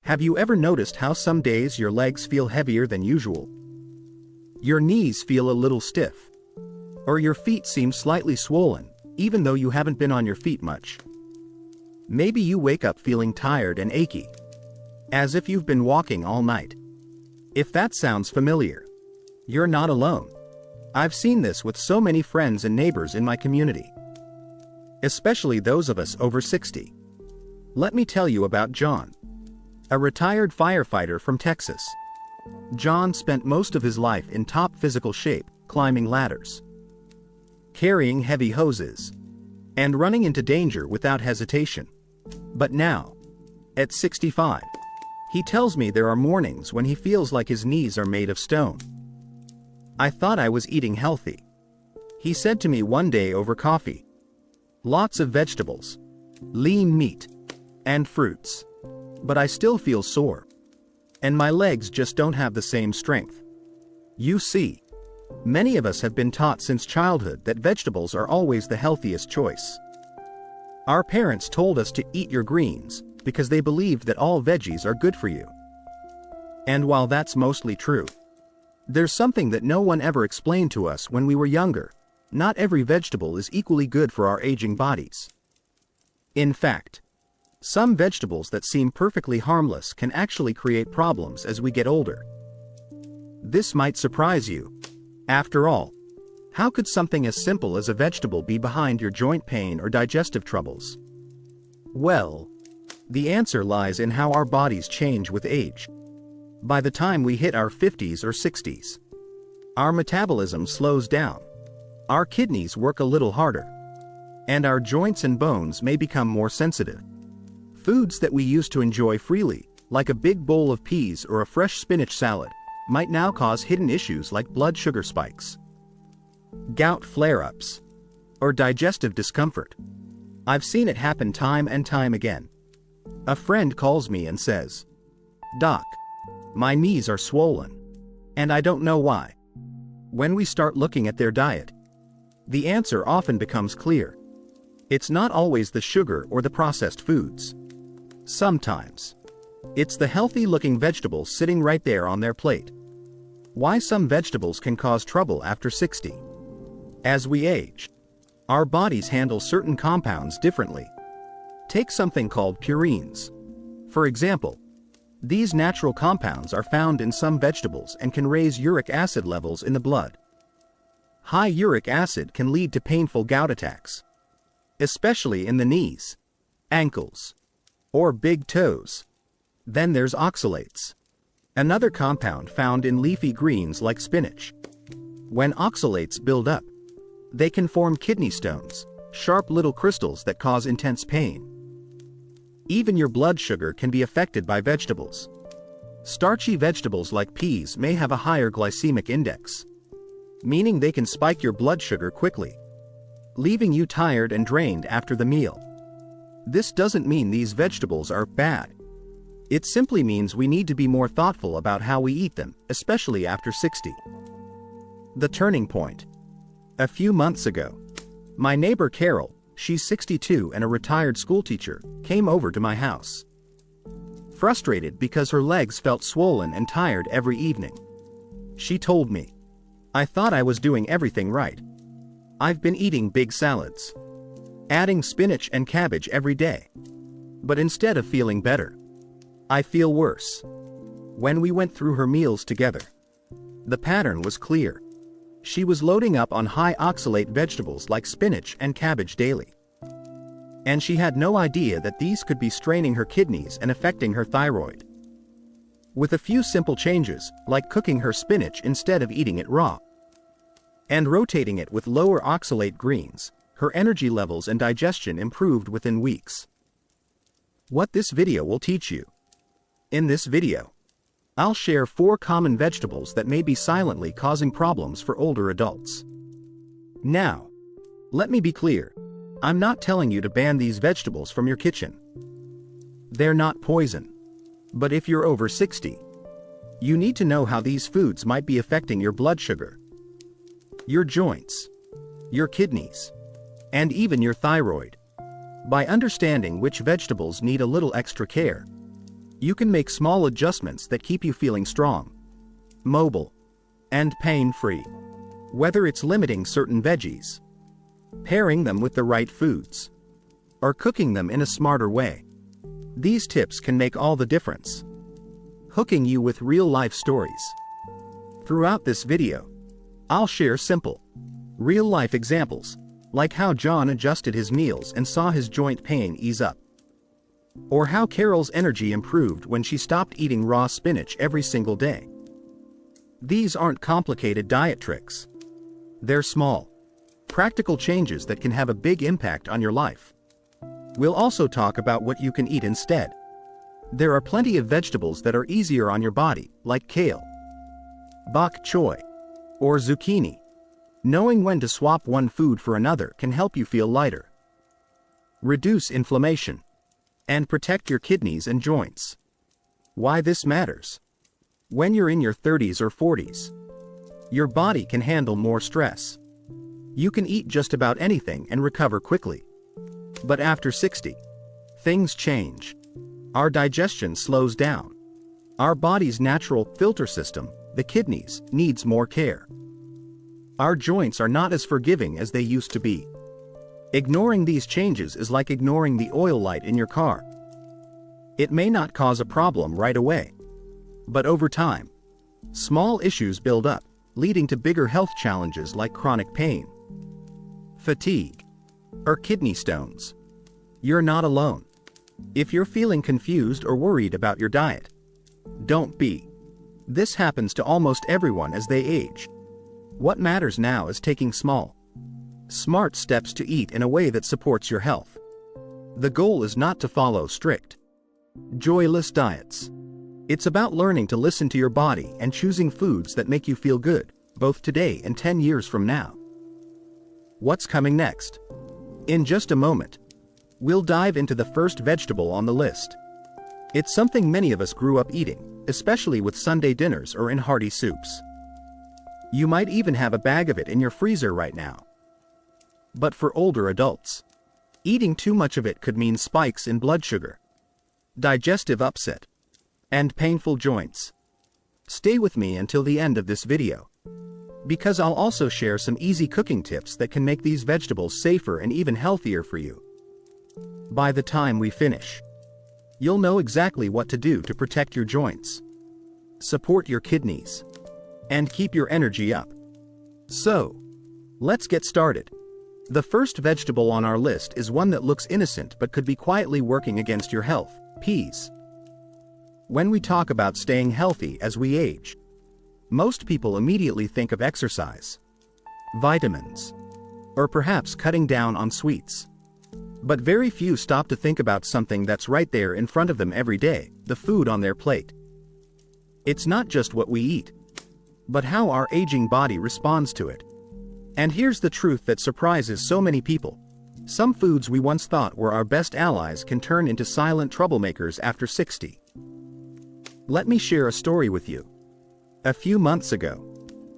Have you ever noticed how some days your legs feel heavier than usual? Your knees feel a little stiff. Or your feet seem slightly swollen, even though you haven't been on your feet much. Maybe you wake up feeling tired and achy, as if you've been walking all night. If that sounds familiar, you're not alone. I've seen this with so many friends and neighbors in my community, especially those of us over 60. Let me tell you about John, a retired firefighter from Texas. John spent most of his life in top physical shape, climbing ladders, carrying heavy hoses, and running into danger without hesitation. But now, at 65, he tells me there are mornings when he feels like his knees are made of stone. I thought I was eating healthy, he said to me one day over coffee. Lots of vegetables, lean meat, and fruits. But I still feel sore. And my legs just don't have the same strength. You see, many of us have been taught since childhood that vegetables are always the healthiest choice. Our parents told us to eat your greens because they believed that all veggies are good for you. And while that's mostly true, there's something that no one ever explained to us when we were younger. Not every vegetable is equally good for our aging bodies. In fact, some vegetables that seem perfectly harmless can actually create problems as we get older. This might surprise you. After all, how could something as simple as a vegetable be behind your joint pain or digestive troubles? Well, the answer lies in how our bodies change with age. By the time we hit our 50s or 60s, our metabolism slows down, our kidneys work a little harder, and our joints and bones may become more sensitive. Foods that we used to enjoy freely, like a big bowl of peas or a fresh spinach salad, might now cause hidden issues like blood sugar spikes, gout flare-ups, or digestive discomfort. I've seen it happen time and time again. A friend calls me and says, "Doc, my knees are swollen, and I don't know why." When we start looking at their diet, the answer often becomes clear. It's not always the sugar or the processed foods. Sometimes, it's the healthy-looking vegetables sitting right there on their plate. Why some vegetables can cause trouble after 60. As we age, our bodies handle certain compounds differently. Take something called purines. For example, these natural compounds are found in some vegetables and can raise uric acid levels in the blood. High uric acid can lead to painful gout attacks, especially in the knees, ankles, or big toes. Then there's oxalates, another compound found in leafy greens like spinach. When oxalates build up, they can form kidney stones, sharp little crystals that cause intense pain. Even your blood sugar can be affected by vegetables. Starchy vegetables like peas may have a higher glycemic index, meaning they can spike your blood sugar quickly, leaving you tired and drained after the meal. This doesn't mean these vegetables are bad. It simply means we need to be more thoughtful about how we eat them, especially after 60. The turning point. A few months ago, my neighbor Carol, she's 62 and a retired schoolteacher, came over to my house. Frustrated because her legs felt swollen and tired every evening. She told me, "I thought I was doing everything right. I've been eating big salads, adding spinach and cabbage every day. But instead of feeling better, I feel worse." When we went through her meals together, the pattern was clear. She was loading up on high oxalate vegetables like spinach and cabbage daily. And she had no idea that these could be straining her kidneys and affecting her thyroid. With a few simple changes, like cooking her spinach instead of eating it raw, and rotating it with lower oxalate greens, her energy levels and digestion improved within weeks. What this video will teach you. In this video, I'll share 4 common vegetables that may be silently causing problems for older adults. Now, let me be clear. I'm not telling you to ban these vegetables from your kitchen. They're not poison. But if you're over 60, you need to know how these foods might be affecting your blood sugar, your joints, your kidneys, and even your thyroid. By understanding which vegetables need a little extra care, You can make small adjustments that keep you feeling strong, mobile, and pain-free. Whether it's limiting certain veggies, pairing them with the right foods, or cooking them in a smarter way, these tips can make all the difference. Hooking you with real-life stories. Throughout this video, I'll share simple, real-life examples, like how John adjusted his meals and saw his joint pain ease up. Or how Carol's energy improved when she stopped eating raw spinach every single day. These aren't complicated diet tricks. They're small, practical changes that can have a big impact on your life. We'll also talk about what you can eat instead. There are plenty of vegetables that are easier on your body, like kale, bok choy, or zucchini. Knowing when to swap one food for another can help you feel lighter, reduce inflammation, and protect your kidneys and joints. Why this matters? When you're in your 30s or 40s, your body can handle more stress. You can eat just about anything and recover quickly. But after 60, things change. Our digestion slows down. Our body's natural filter system, the kidneys, needs more care. Our joints are not as forgiving as they used to be. Ignoring these changes is like ignoring the oil light in your car. It may not cause a problem right away, but over time, small issues build up, leading to bigger health challenges like chronic pain, fatigue, or kidney stones. You're not alone. If you're feeling confused or worried about your diet, don't be. This happens to almost everyone as they age. What matters now is taking small, smart steps to eat in a way that supports your health. The goal is not to follow strict, joyless diets. It's about learning to listen to your body and choosing foods that make you feel good, both today and 10 years from now. What's coming next? In just a moment, we'll dive into the first vegetable on the list. It's something many of us grew up eating, especially with Sunday dinners or in hearty soups. You might even have a bag of it in your freezer right now. But for older adults, eating too much of it could mean spikes in blood sugar, digestive upset, and painful joints. Stay with me until the end of this video, because I'll also share some easy cooking tips that can make these vegetables safer and even healthier for you. By the time we finish, you'll know exactly what to do to protect your joints, support your kidneys, and keep your energy up. So, let's get started. The first vegetable on our list is one that looks innocent but could be quietly working against your health: peas. When we talk about staying healthy as we age, most people immediately think of exercise, vitamins, or perhaps cutting down on sweets. But very few stop to think about something that's right there in front of them every day: the food on their plate. It's not just what we eat, but how our aging body responds to it. And here's the truth that surprises so many people. Some foods we once thought were our best allies can turn into silent troublemakers after 60. Let me share a story with you. A few months ago,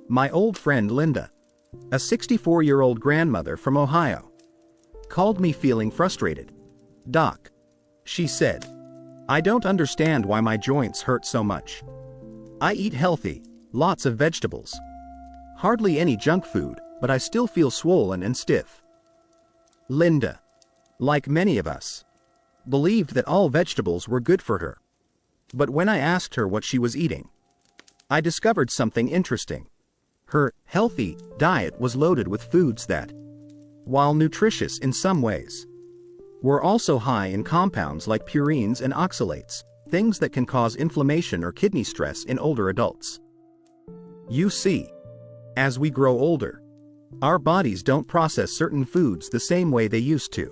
my old friend Linda, a 64-year-old grandmother from Ohio, called me feeling frustrated. "Doc," she said, "I don't understand why my joints hurt so much. I eat healthy, lots of vegetables, hardly any junk food, but I still feel swollen and stiff." Linda, like many of us, believed that all vegetables were good for her. But when I asked her what she was eating, I discovered something interesting. Her healthy diet was loaded with foods that, while nutritious in some ways, were also high in compounds like purines and oxalates, things that can cause inflammation or kidney stress in older adults. You see, as we grow older, our bodies don't process certain foods the same way they used to.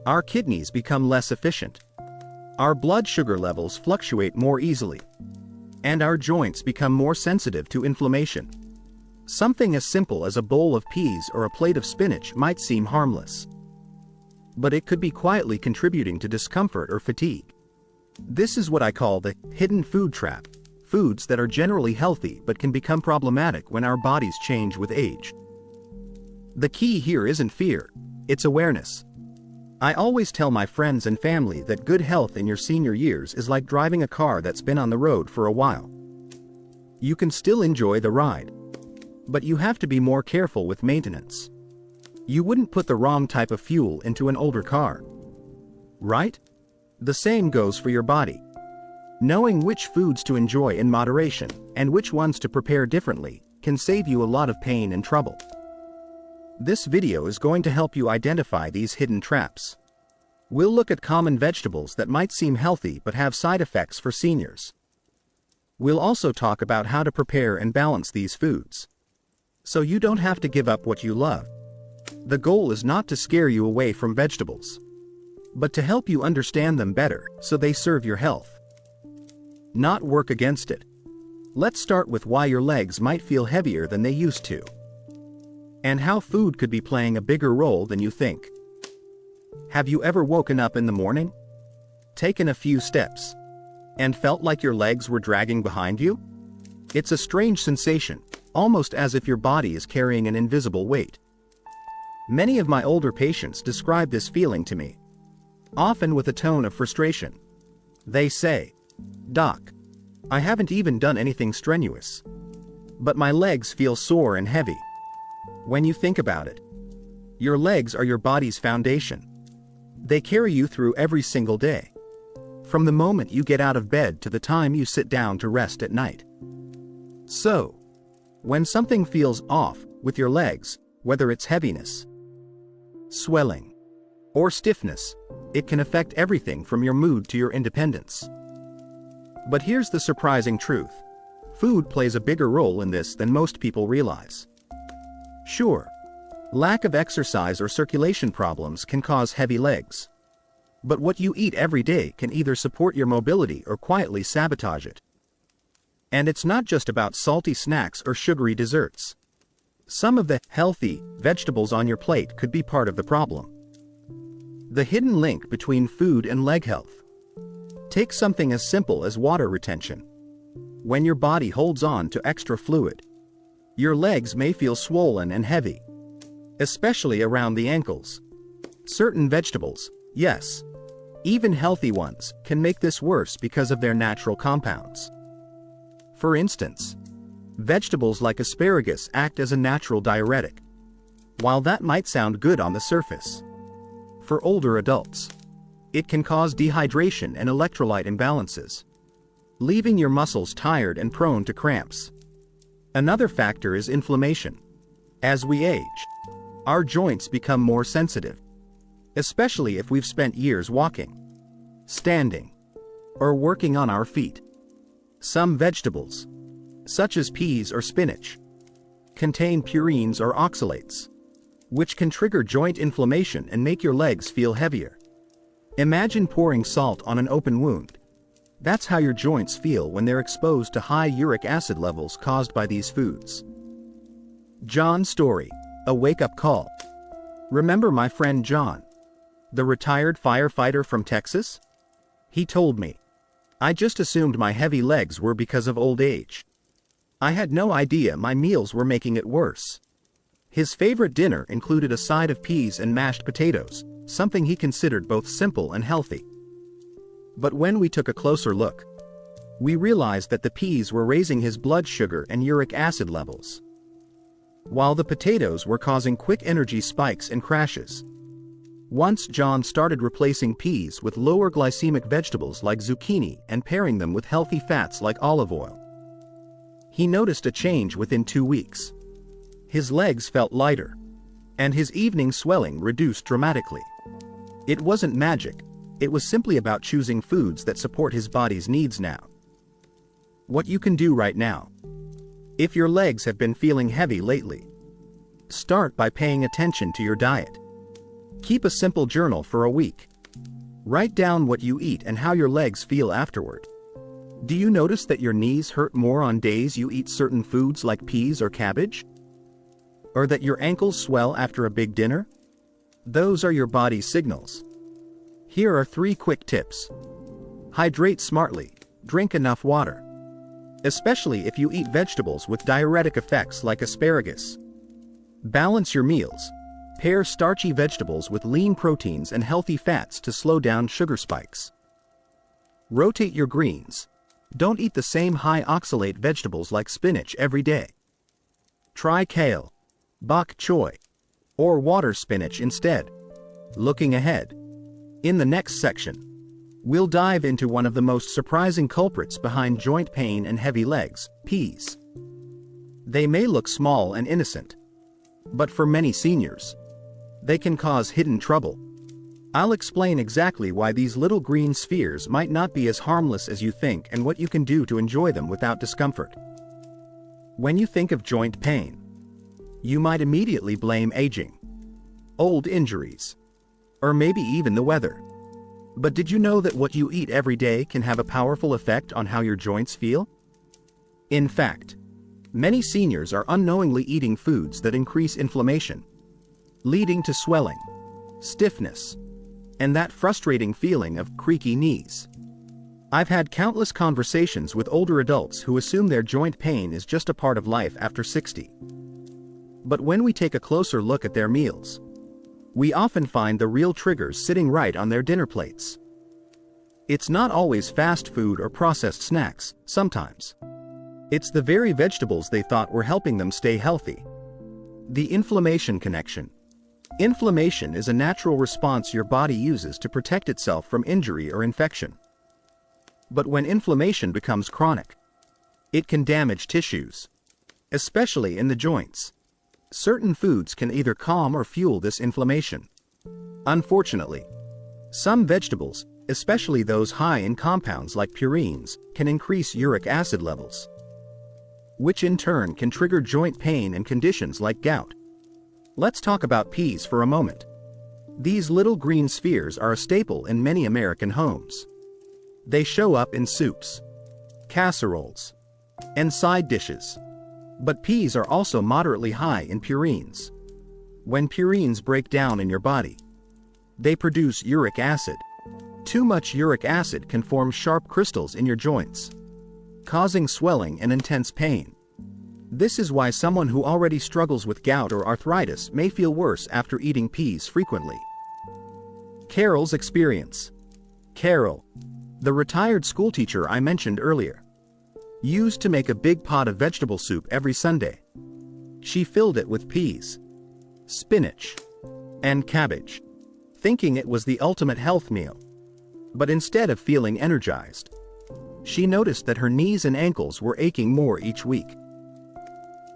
Our kidneys become less efficient. Our blood sugar levels fluctuate more easily, and our joints become more sensitive to inflammation. Something as simple as a bowl of peas or a plate of spinach might seem harmless, but it could be quietly contributing to discomfort or fatigue. This is what I call the hidden food trap: foods that are generally healthy but can become problematic when our bodies change with age. The key here isn't fear, it's awareness. I always tell my friends and family that good health in your senior years is like driving a car that's been on the road for a while. You can still enjoy the ride, but you have to be more careful with maintenance. You wouldn't put the wrong type of fuel into an older car, right? The same goes for your body. Knowing which foods to enjoy in moderation and which ones to prepare differently can save you a lot of pain and trouble. This video is going to help you identify these hidden traps. We'll look at common vegetables that might seem healthy but have side effects for seniors. We'll also talk about how to prepare and balance these foods, so you don't have to give up what you love. The goal is not to scare you away from vegetables, but to help you understand them better so they serve your health, not work against it. Let's start with why your legs might feel heavier than they used to, and how food could be playing a bigger role than you think. Have you ever woken up in the morning, taken a few steps, and felt like your legs were dragging behind you? It's a strange sensation, almost as if your body is carrying an invisible weight. Many of my older patients describe this feeling to me, often with a tone of frustration. They say, "Doc, I haven't even done anything strenuous, but my legs feel sore and heavy." When you think about it, your legs are your body's foundation. They carry you through every single day, from the moment you get out of bed to the time you sit down to rest at night. So, when something feels off with your legs, whether it's heaviness, swelling, or stiffness, it can affect everything from your mood to your independence. But here's the surprising truth. Food plays a bigger role in this than most people realize. Sure, lack of exercise or circulation problems can cause heavy legs, but what you eat every day can either support your mobility or quietly sabotage it. And it's not just about salty snacks or sugary desserts. Some of the healthy vegetables on your plate could be part of the problem. The hidden link between food and leg health. Take something as simple as water retention. When your body holds on to extra fluid, your legs may feel swollen and heavy, especially around the ankles. Certain vegetables, yes, even healthy ones, can make this worse because of their natural compounds. For instance, vegetables like asparagus act as a natural diuretic. While that might sound good on the surface, for older adults, it can cause dehydration and electrolyte imbalances, leaving your muscles tired and prone to cramps. Another factor is inflammation. As we age, our joints become more sensitive, especially if we've spent years walking, standing, or working on our feet. Some vegetables, such as peas or spinach, contain purines or oxalates, which can trigger joint inflammation and make your legs feel heavier. Imagine pouring salt on an open wound. That's how your joints feel when they're exposed to high uric acid levels caused by these foods. John's story, a wake-up call. Remember my friend John, the retired firefighter from Texas? He told me, "I just assumed my heavy legs were because of old age. I had no idea my meals were making it worse." His favorite dinner included a side of peas and mashed potatoes, something he considered both simple and healthy. But when we took a closer look, we realized that the peas were raising his blood sugar and uric acid levels, while the potatoes were causing quick energy spikes and crashes. Once John started replacing peas with lower glycemic vegetables like zucchini and pairing them with healthy fats like olive oil, he noticed a change within 2 weeks. His legs felt lighter, and his evening swelling reduced dramatically. It wasn't magic, it was simply about choosing foods that support his body's needs now. What you can do right now. If your legs have been feeling heavy lately, start by paying attention to your diet. Keep a simple journal for a week. Write down what you eat and how your legs feel afterward. Do you notice that your knees hurt more on days you eat certain foods like peas or cabbage? Or that your ankles swell after a big dinner? Those are your body's signals. Here are 3 quick tips. Hydrate smartly. Drink enough water, especially if you eat vegetables with diuretic effects like asparagus. Balance your meals. Pair starchy vegetables with lean proteins and healthy fats to slow down sugar spikes. Rotate your greens. Don't eat the same high oxalate vegetables like spinach every day. Try kale, bok choy, or water spinach instead. Looking ahead. In the next section, we'll dive into one of the most surprising culprits behind joint pain and heavy legs, peas. They may look small and innocent, but for many seniors, they can cause hidden trouble. I'll explain exactly why these little green spheres might not be as harmless as you think and what you can do to enjoy them without discomfort. When you think of joint pain, you might immediately blame aging, old injuries, or maybe even the weather. But did you know that what you eat every day can have a powerful effect on how your joints feel? In fact, many seniors are unknowingly eating foods that increase inflammation, leading to swelling, stiffness, and that frustrating feeling of creaky knees. I've had countless conversations with older adults who assume their joint pain is just a part of life after 60. But when we take a closer look at their meals, we often find the real triggers sitting right on their dinner plates. It's not always fast food or processed snacks, sometimes it's the very vegetables they thought were helping them stay healthy. The inflammation connection. Inflammation is a natural response your body uses to protect itself from injury or infection. But when inflammation becomes chronic, it can damage tissues, especially in the joints. Certain foods can either calm or fuel this inflammation. Unfortunately, some vegetables, especially those high in compounds like purines, can increase uric acid levels, which in turn can trigger joint pain and conditions like gout. Let's talk about peas for a moment. These little green spheres are a staple in many American homes. They show up in soups, casseroles, and side dishes. But peas are also moderately high in purines. When purines break down in your body, they produce uric acid. Too much uric acid can form sharp crystals in your joints, causing swelling and intense pain. This is why someone who already struggles with gout or arthritis may feel worse after eating peas frequently. Carol's experience. Carol, the retired schoolteacher I mentioned earlier, used to make a big pot of vegetable soup every Sunday. She filled it with peas, spinach, and cabbage, thinking it was the ultimate health meal. But instead of feeling energized, she noticed that her knees and ankles were aching more each week.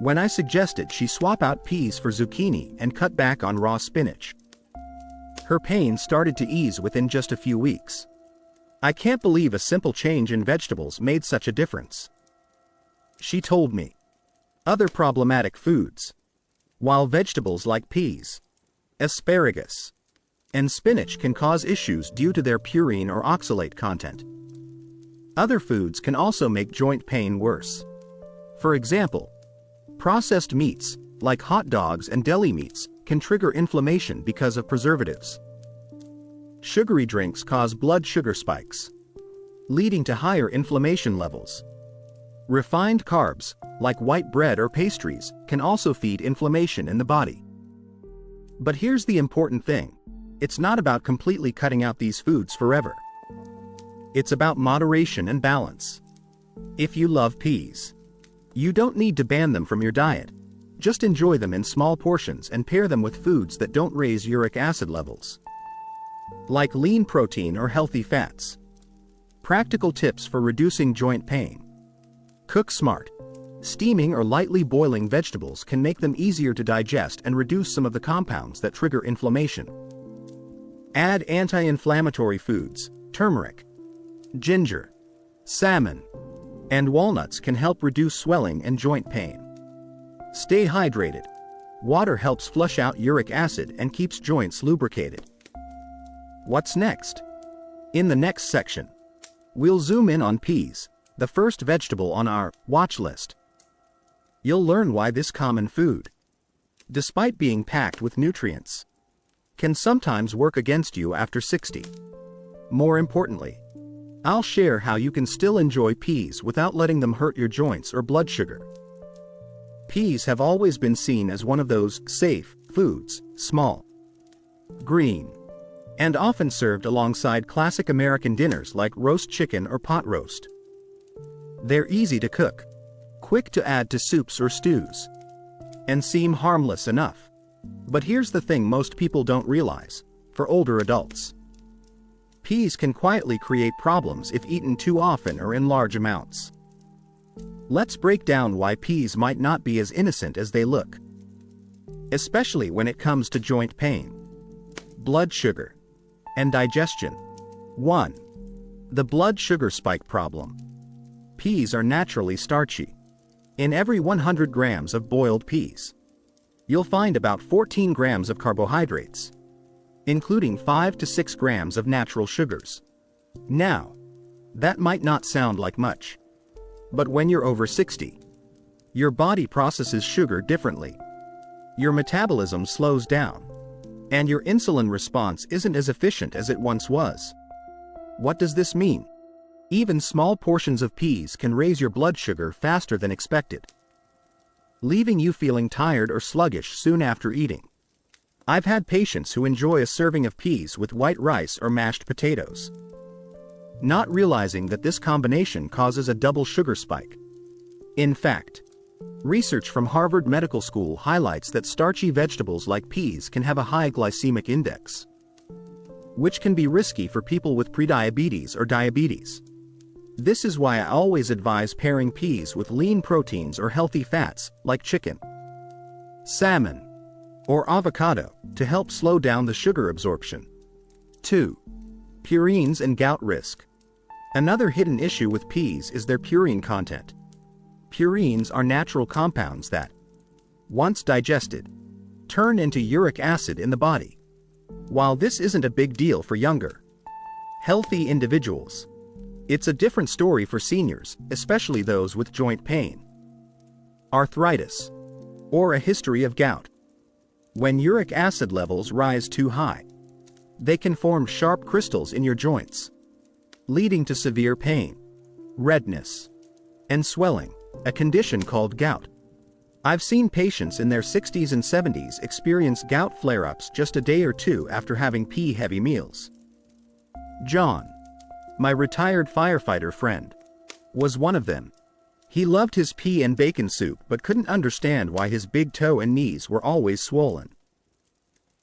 When I suggested she swap out peas for zucchini and cut back on raw spinach, her pain started to ease within just a few weeks. I can't believe a simple change in vegetables made such a difference, she told me. Other problematic foods. While vegetables like peas, asparagus, and spinach can cause issues due to their purine or oxalate content, other foods can also make joint pain worse. For example, processed meats, like hot dogs and deli meats, can trigger inflammation because of preservatives. Sugary drinks cause blood sugar spikes, leading to higher inflammation levels. Refined carbs, like white bread or pastries, can also feed inflammation in the body. But here's the important thing. It's not about completely cutting out these foods forever. It's about moderation and balance. If you love peas, you don't need to ban them from your diet. Just enjoy them in small portions and pair them with foods that don't raise uric acid levels, like lean protein or healthy fats. Practical tips for reducing joint pain. Cook smart. Steaming or lightly boiling vegetables can make them easier to digest and reduce some of the compounds that trigger inflammation. Add anti-inflammatory foods. Turmeric, ginger, salmon, and walnuts can help reduce swelling and joint pain. Stay hydrated. Water helps flush out uric acid and keeps joints lubricated. What's next? In the next section, we'll zoom in on peas, the first vegetable on our watch list. You'll learn why this common food, despite being packed with nutrients, can sometimes work against you after 60. More importantly, I'll share how you can still enjoy peas without letting them hurt your joints or blood sugar. Peas have always been seen as one of those safe, foods, small, green, and often served alongside classic American dinners like roast chicken or pot roast. They're easy to cook, quick to add to soups or stews, and seem harmless enough. But here's the thing most people don't realize: for older adults, peas can quietly create problems if eaten too often or in large amounts. Let's break down why peas might not be as innocent as they look, especially when it comes to joint pain, blood sugar, and digestion. 1. The blood sugar spike problem. Peas are naturally starchy. In every 100 grams of boiled peas, you'll find about 14 grams of carbohydrates, including 5 to 6 grams of natural sugars. Now, that might not sound like much, but when you're over 60, your body processes sugar differently. Your metabolism slows down, and your insulin response isn't as efficient as it once was. What does this mean? Even small portions of peas can raise your blood sugar faster than expected, leaving you feeling tired or sluggish soon after eating. I've had patients who enjoy a serving of peas with white rice or mashed potatoes, not realizing that this combination causes a double sugar spike. In fact, research from Harvard Medical School highlights that starchy vegetables like peas can have a high glycemic index, which can be risky for people with prediabetes or diabetes. This is why I always advise pairing peas with lean proteins or healthy fats like chicken, salmon, or avocado to help slow down the sugar absorption. 2. Purines and gout risk. Another hidden issue with peas is their purine content. Purines are natural compounds that, once digested, turn into uric acid in the body. While this isn't a big deal for younger, healthy individuals, it's a different story for seniors, especially those with joint pain, arthritis, or a history of gout. When uric acid levels rise too high, they can form sharp crystals in your joints, leading to severe pain, redness, and swelling, a condition called gout. I've seen patients in their 60s and 70s experience gout flare-ups just a day or two after having pea-heavy meals. John, my retired firefighter friend, was one of them. He loved his pea and bacon soup but couldn't understand why his big toe and knees were always swollen.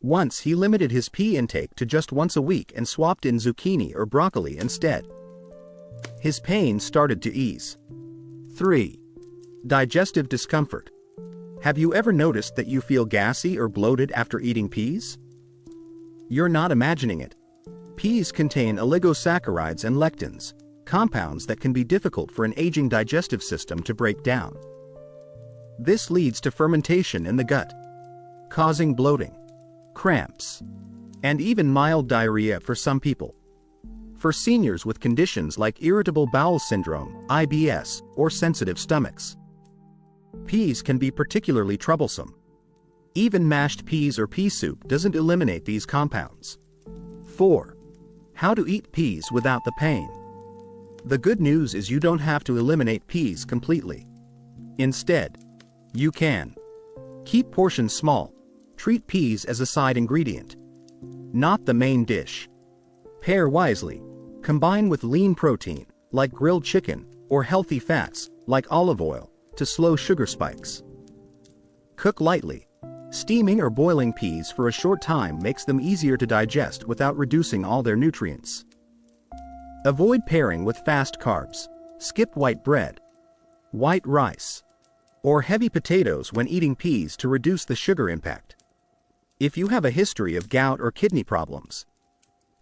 Once he limited his pea intake to just once a week and swapped in zucchini or broccoli instead. His pain started to ease. 3. Digestive discomfort. Have you ever noticed that you feel gassy or bloated after eating peas? You're not imagining it. Peas contain oligosaccharides and lectins, compounds that can be difficult for an aging digestive system to break down. This leads to fermentation in the gut, causing bloating, cramps, and even mild diarrhea for some people. For seniors with conditions like irritable bowel syndrome, IBS, or sensitive stomachs, peas can be particularly troublesome. Even mashed peas or pea soup doesn't eliminate these compounds. 4. How to eat peas without the pain. The good news is you don't have to eliminate peas completely. Instead, you can keep portions small. Treat peas as a side ingredient, not the main dish. Pair wisely. Combine with lean protein, like grilled chicken, or healthy fats, like olive oil, to slow sugar spikes. Cook lightly. Steaming or boiling peas for a short time makes them easier to digest without reducing all their nutrients. Avoid pairing with fast carbs. Skip white bread, white rice, or heavy potatoes when eating peas to reduce the sugar impact. If you have a history of gout or kidney problems,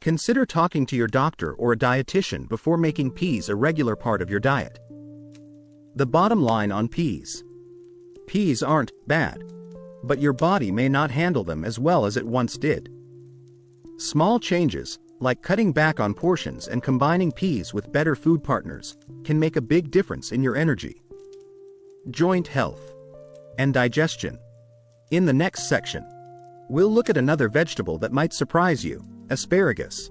consider talking to your doctor or a dietitian before making peas a regular part of your diet. The bottom line on peas. Peas aren't bad, but your body may not handle them as well as it once did. Small changes, like cutting back on portions and combining peas with better food partners, can make a big difference in your energy, joint health, and digestion. In the next section, we'll look at another vegetable that might surprise you: asparagus.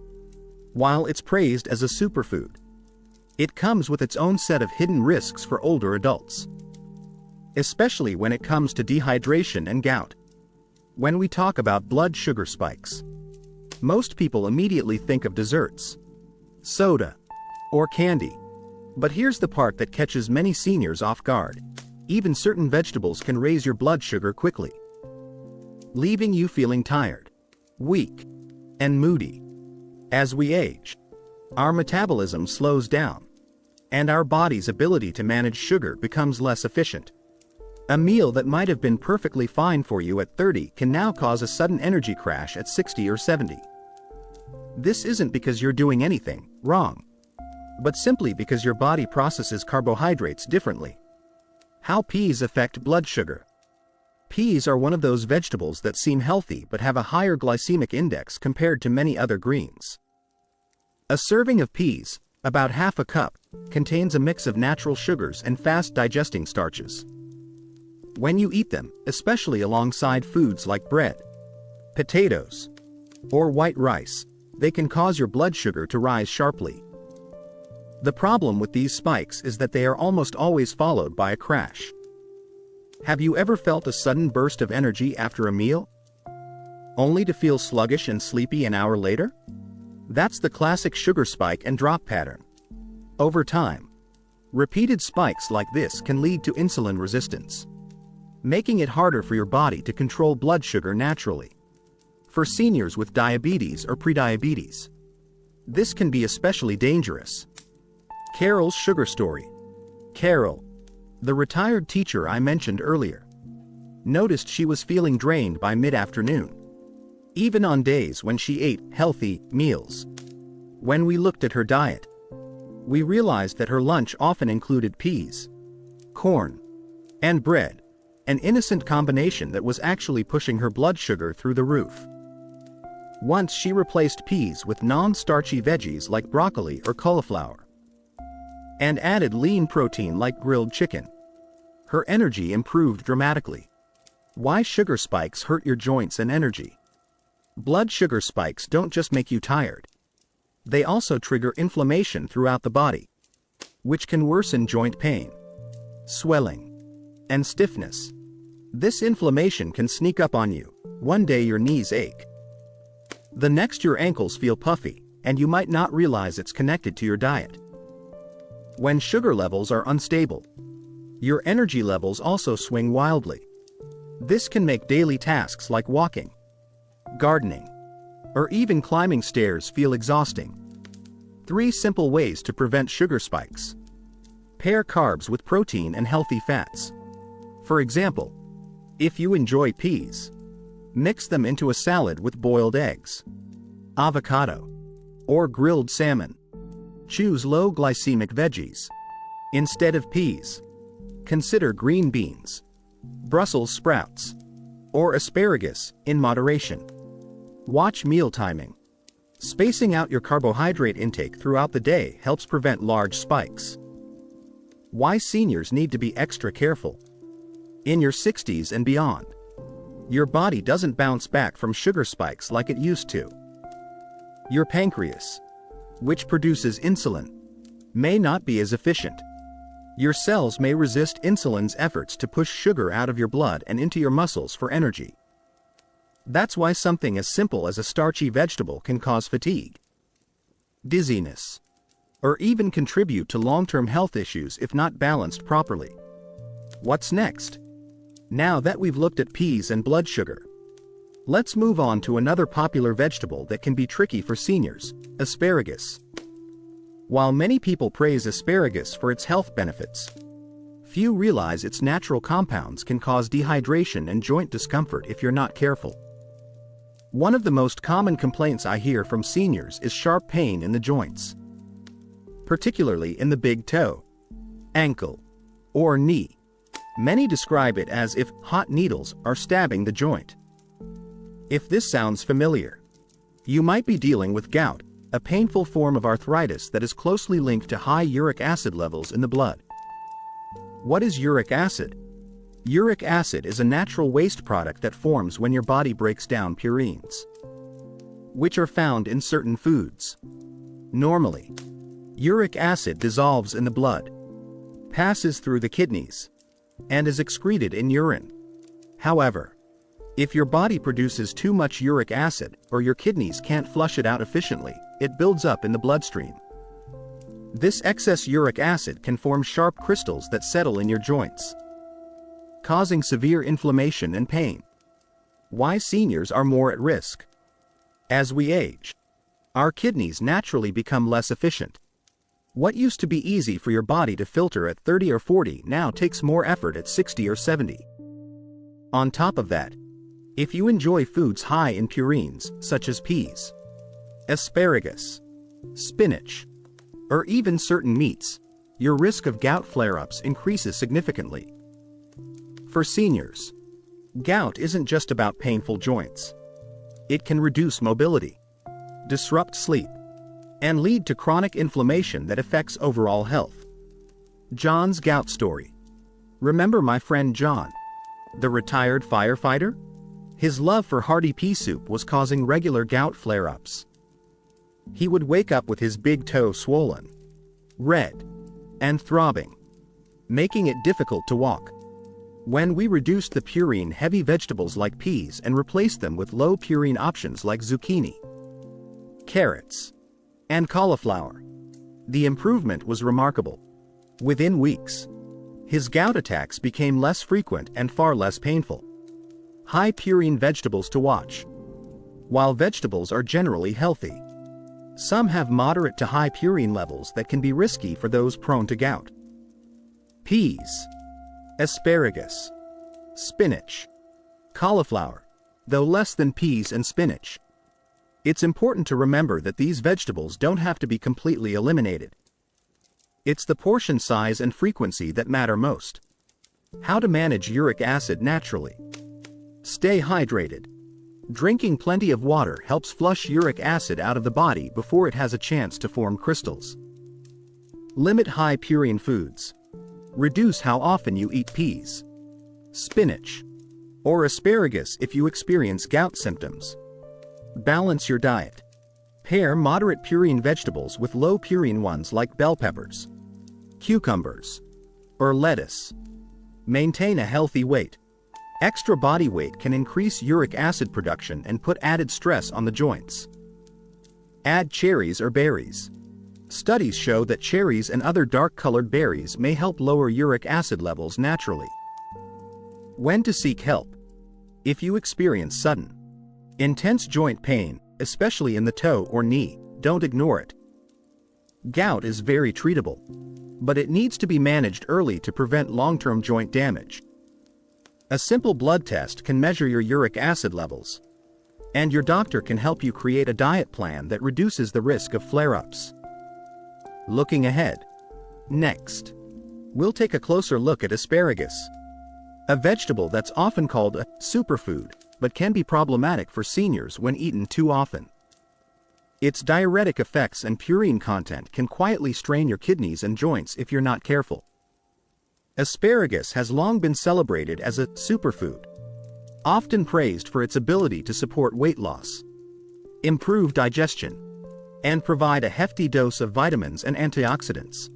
While it's praised as a superfood, it comes with its own set of hidden risks for older adults, especially when it comes to dehydration and gout. When we talk about blood sugar spikes, most people immediately think of desserts, soda, or candy. But here's the part that catches many seniors off guard. Even certain vegetables can raise your blood sugar quickly, leaving you feeling tired, weak, and moody. As we age, our metabolism slows down, and our body's ability to manage sugar becomes less efficient. A meal that might have been perfectly fine for you at 30 can now cause a sudden energy crash at 60 or 70. This isn't because you're doing anything wrong, but simply because your body processes carbohydrates differently. How peas affect blood sugar. Peas are one of those vegetables that seem healthy but have a higher glycemic index compared to many other greens. A serving of peas, about half a cup, contains a mix of natural sugars and fast-digesting starches. When you eat them, especially alongside foods like bread, potatoes, or white rice, they can cause your blood sugar to rise sharply. The problem with these spikes is that they are almost always followed by a crash. Have you ever felt a sudden burst of energy after a meal, only to feel sluggish and sleepy an hour later? That's the classic sugar spike and drop pattern. Over time, repeated spikes like this can lead to insulin resistance, making it harder for your body to control blood sugar naturally. For seniors with diabetes or prediabetes, this can be especially dangerous. Carol's sugar story. Carol, the retired teacher I mentioned earlier, noticed she was feeling drained by mid-afternoon, even on days when she ate healthy meals. When we looked at her diet, we realized that her lunch often included peas, corn, and bread, an innocent combination that was actually pushing her blood sugar through the roof. Once she replaced peas with non-starchy veggies like broccoli or cauliflower, and added lean protein like grilled chicken, her energy improved dramatically. Why sugar spikes hurt your joints and energy? Blood sugar spikes don't just make you tired. They also trigger inflammation throughout the body, which can worsen joint pain, swelling, and stiffness. This inflammation can sneak up on you. One day your knees ache, the next your ankles feel puffy, and you might not realize it's connected to your diet. When sugar levels are unstable, your energy levels also swing wildly. This can make daily tasks like walking, gardening, or even climbing stairs feel exhausting. 3 simple ways to prevent sugar spikes. Pair carbs with protein and healthy fats. For example, if you enjoy peas, mix them into a salad with boiled eggs, avocado, or grilled salmon. Choose low glycemic veggies. Instead of peas, consider green beans, Brussels sprouts, or asparagus in moderation. Watch meal timing. Spacing out your carbohydrate intake throughout the day helps prevent large spikes. Why seniors need to be extra careful. In your 60s and beyond, your body doesn't bounce back from sugar spikes like it used to. Your pancreas, which produces insulin, may not be as efficient. Your cells may resist insulin's efforts to push sugar out of your blood and into your muscles for energy. That's why something as simple as a starchy vegetable can cause fatigue, dizziness, or even contribute to long-term health issues if not balanced properly. What's next? Now that we've looked at peas and blood sugar, let's move on to another popular vegetable that can be tricky for seniors: asparagus. While many people praise asparagus for its health benefits, few realize its natural compounds can cause dehydration and joint discomfort if you're not careful. One of the most common complaints I hear from seniors is sharp pain in the joints, particularly in the big toe, ankle, or knee. Many describe it as if hot needles are stabbing the joint. If this sounds familiar, you might be dealing with gout, a painful form of arthritis that is closely linked to high uric acid levels in the blood. What is uric acid? Uric acid is a natural waste product that forms when your body breaks down purines, which are found in certain foods. Normally, uric acid dissolves in the blood, passes through the kidneys, and is excreted in urine. However, If your body produces too much uric acid, or your kidneys can't flush it out efficiently, it builds up in the bloodstream. This excess uric acid can form sharp crystals that settle in your joints, causing severe inflammation and pain. Why seniors are more at risk? As we age, our kidneys naturally become less efficient. What used to be easy for your body to filter at 30 or 40 now takes more effort at 60 or 70. On top of that, if you enjoy foods high in purines, such as peas, asparagus, spinach, or even certain meats, your risk of gout flare-ups increases significantly. For seniors, gout isn't just about painful joints. It can reduce mobility, disrupt sleep, and lead to chronic inflammation that affects overall health. John's gout story. Remember my friend John, the retired firefighter? His love for hearty pea soup was causing regular gout flare-ups. He would wake up with his big toe swollen, red, and throbbing, making it difficult to walk. When we reduced the purine-heavy vegetables like peas and replaced them with low-purine options like zucchini, carrots, and cauliflower, the improvement was remarkable. Within weeks, his gout attacks became less frequent and far less painful. High purine vegetables to watch. While vegetables are generally healthy, some have moderate to high purine levels that can be risky for those prone to gout. Peas, asparagus, spinach, cauliflower, though less than peas and spinach. It's important to remember that these vegetables don't have to be completely eliminated. It's the portion size and frequency that matter most. How to manage uric acid naturally. Stay hydrated. Drinking plenty of water helps flush uric acid out of the body before it has a chance to form crystals. Limit high purine foods. Reduce how often you eat peas, spinach, or asparagus if you experience gout symptoms. Balance your diet. Pair moderate purine vegetables with low purine ones like bell peppers, cucumbers, or lettuce. Maintain a healthy weight. Extra body weight can increase uric acid production and put added stress on the joints. Add cherries or berries. Studies show that cherries and other dark-colored berries may help lower uric acid levels naturally. When to seek help. If you experience sudden, intense joint pain, especially in the toe or knee, don't ignore it. Gout is very treatable, but it needs to be managed early to prevent long-term joint damage. A simple blood test can measure your uric acid levels, and your doctor can help you create a diet plan that reduces the risk of flare-ups. Looking ahead. Next, we'll take a closer look at asparagus, a vegetable that's often called a superfood, but can be problematic for seniors when eaten too often. Its diuretic effects and purine content can quietly strain your kidneys and joints if you're not careful. Asparagus has long been celebrated as a superfood, often praised for its ability to support weight loss, improve digestion, and provide a hefty dose of vitamins and antioxidants.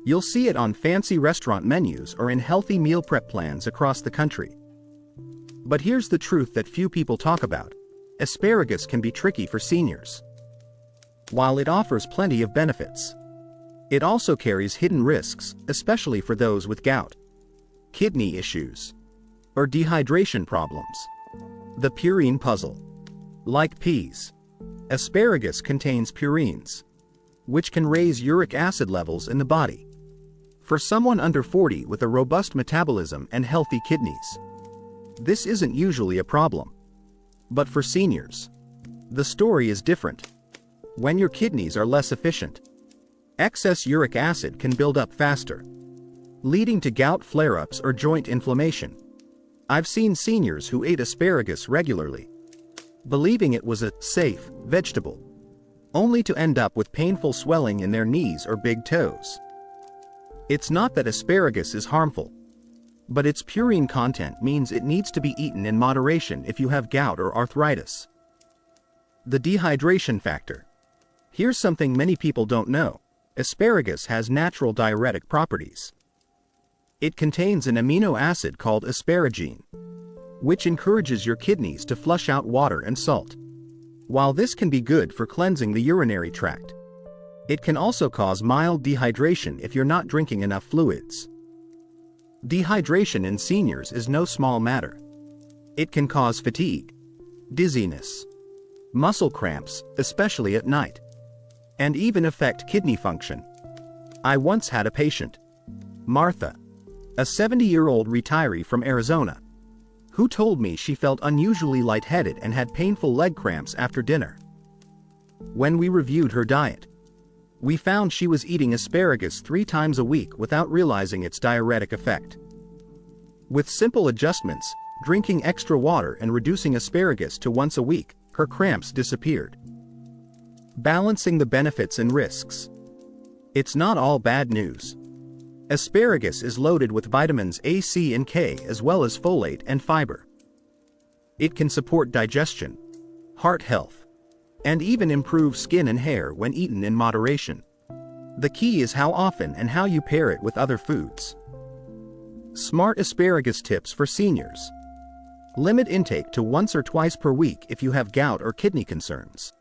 You'll see it on fancy restaurant menus or in healthy meal prep plans across the country. But here's the truth that few people talk about. Asparagus can be tricky for seniors. While it offers plenty of benefits, it also carries hidden risks, especially for those with gout, kidney issues, or dehydration problems. The purine puzzle. Like peas, asparagus contains purines, which can raise uric acid levels in the body. For someone under 40 with a robust metabolism and healthy kidneys, this isn't usually a problem. But for seniors, the story is different. When your kidneys are less efficient, excess uric acid can build up faster, leading to gout flare-ups or joint inflammation. I've seen seniors who ate asparagus regularly, believing it was a safe vegetable, only to end up with painful swelling in their knees or big toes. It's not that asparagus is harmful, but its purine content means it needs to be eaten in moderation if you have gout or arthritis. The dehydration factor. Here's something many people don't know. Asparagus has natural diuretic properties. It contains an amino acid called asparagine, which encourages your kidneys to flush out water and salt. While this can be good for cleansing the urinary tract, it can also cause mild dehydration if you're not drinking enough fluids. Dehydration in seniors is no small matter. It can cause fatigue, dizziness, muscle cramps, especially at night, and even affect kidney function. I once had a patient, Martha, a 70-year-old retiree from Arizona, who told me she felt unusually lightheaded and had painful leg cramps after dinner. When we reviewed her diet, we found she was eating asparagus 3 times a week without realizing its diuretic effect. With simple adjustments, drinking extra water and reducing asparagus to once a week, her cramps disappeared. Balancing the benefits and risks. It's not all bad news. Asparagus is loaded with vitamins A, C, and K, as well as folate and fiber. It can support digestion, heart health, and even improve skin and hair when eaten in moderation. The key is how often and how you pair it with other foods. Smart asparagus tips for seniors. Limit intake to once or twice per week if you have gout or kidney concerns.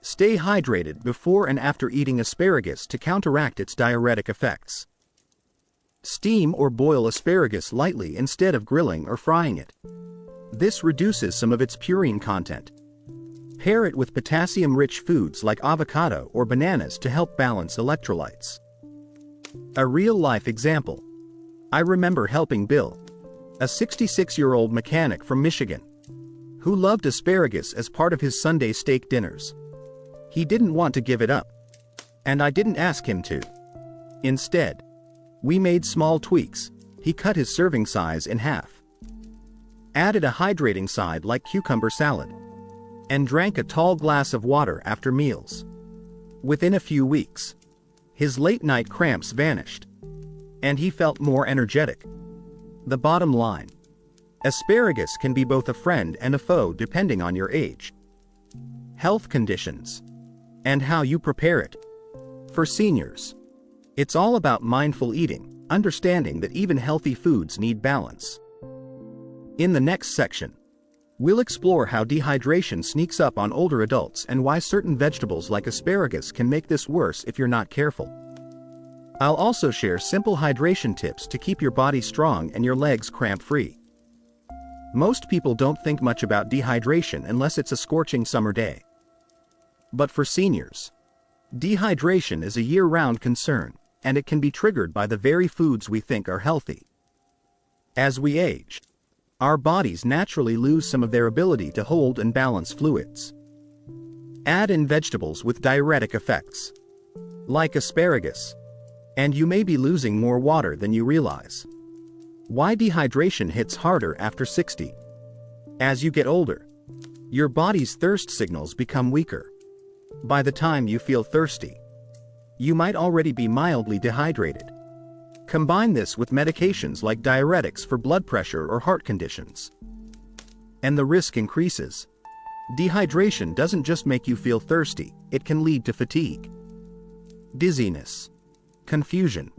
Stay hydrated before and after eating asparagus to counteract its diuretic effects. Steam or boil asparagus lightly instead of grilling or frying it. This reduces some of its purine content. Pair it with potassium-rich foods like avocado or bananas to help balance electrolytes. A real-life example. I remember helping Bill, a 66-year-old mechanic from Michigan, who loved asparagus as part of his Sunday steak dinners. He didn't want to give it up, and I didn't ask him to. Instead, we made small tweaks. He cut his serving size in half, added a hydrating side like cucumber salad, and drank a tall glass of water after meals. Within a few weeks, his late-night cramps vanished, and he felt more energetic. The bottom line: asparagus can be both a friend and a foe depending on your age, health conditions, and how you prepare it. For seniors, it's all about mindful eating, understanding that even healthy foods need balance. In the next section, we'll explore how dehydration sneaks up on older adults and why certain vegetables like asparagus can make this worse if you're not careful. I'll also share simple hydration tips to keep your body strong and your legs cramp-free. Most people don't think much about dehydration unless it's a scorching summer day. But for seniors, dehydration is a year-round concern, and it can be triggered by the very foods we think are healthy. As we age, our bodies naturally lose some of their ability to hold and balance fluids. Add in vegetables with diuretic effects, like asparagus, and you may be losing more water than you realize. Why dehydration hits harder after 60? As you get older, your body's thirst signals become weaker. By the time you feel thirsty, you might already be mildly dehydrated. Combine this with medications like diuretics for blood pressure or heart conditions, and the risk increases. Dehydration doesn't just make you feel thirsty, it can lead to fatigue, dizziness, confusion,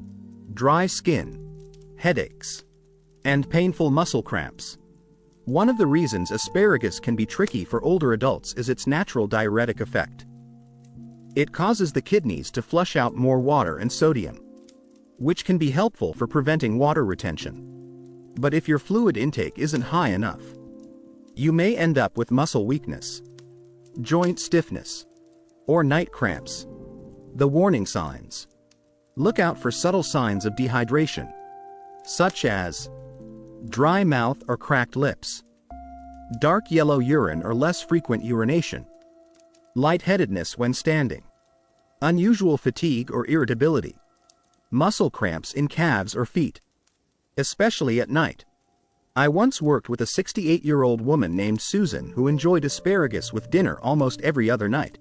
dry skin, headaches, and painful muscle cramps. One of the reasons asparagus can be tricky for older adults is its natural diuretic effect. It causes the kidneys to flush out more water and sodium, which can be helpful for preventing water retention. But if your fluid intake isn't high enough, you may end up with muscle weakness, joint stiffness, or night cramps. The warning signs. Look out for subtle signs of dehydration, such as dry mouth or cracked lips, dark yellow urine or less frequent urination, lightheadedness when standing, unusual fatigue or irritability, muscle cramps in calves or feet, especially at night. I once worked with a 68-year-old woman named Susan who enjoyed asparagus with dinner almost every other night.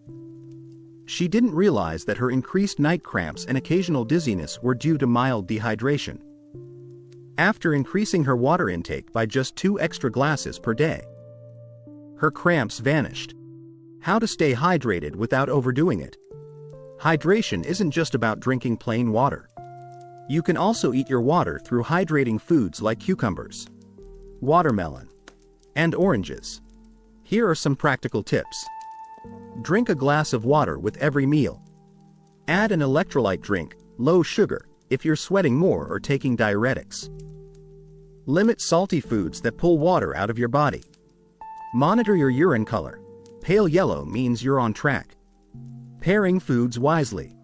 She didn't realize that her increased night cramps and occasional dizziness were due to mild dehydration. After increasing her water intake by just 2 extra glasses per day, her cramps vanished. How to stay hydrated without overdoing it. Hydration isn't just about drinking plain water. You can also eat your water through hydrating foods like cucumbers, watermelon, and oranges. Here are some practical tips. Drink a glass of water with every meal. Add an electrolyte drink, low sugar, if you're sweating more or taking diuretics. Limit salty foods that pull water out of your body. Monitor your urine color. Pale yellow means you're on track. Pairing foods wisely.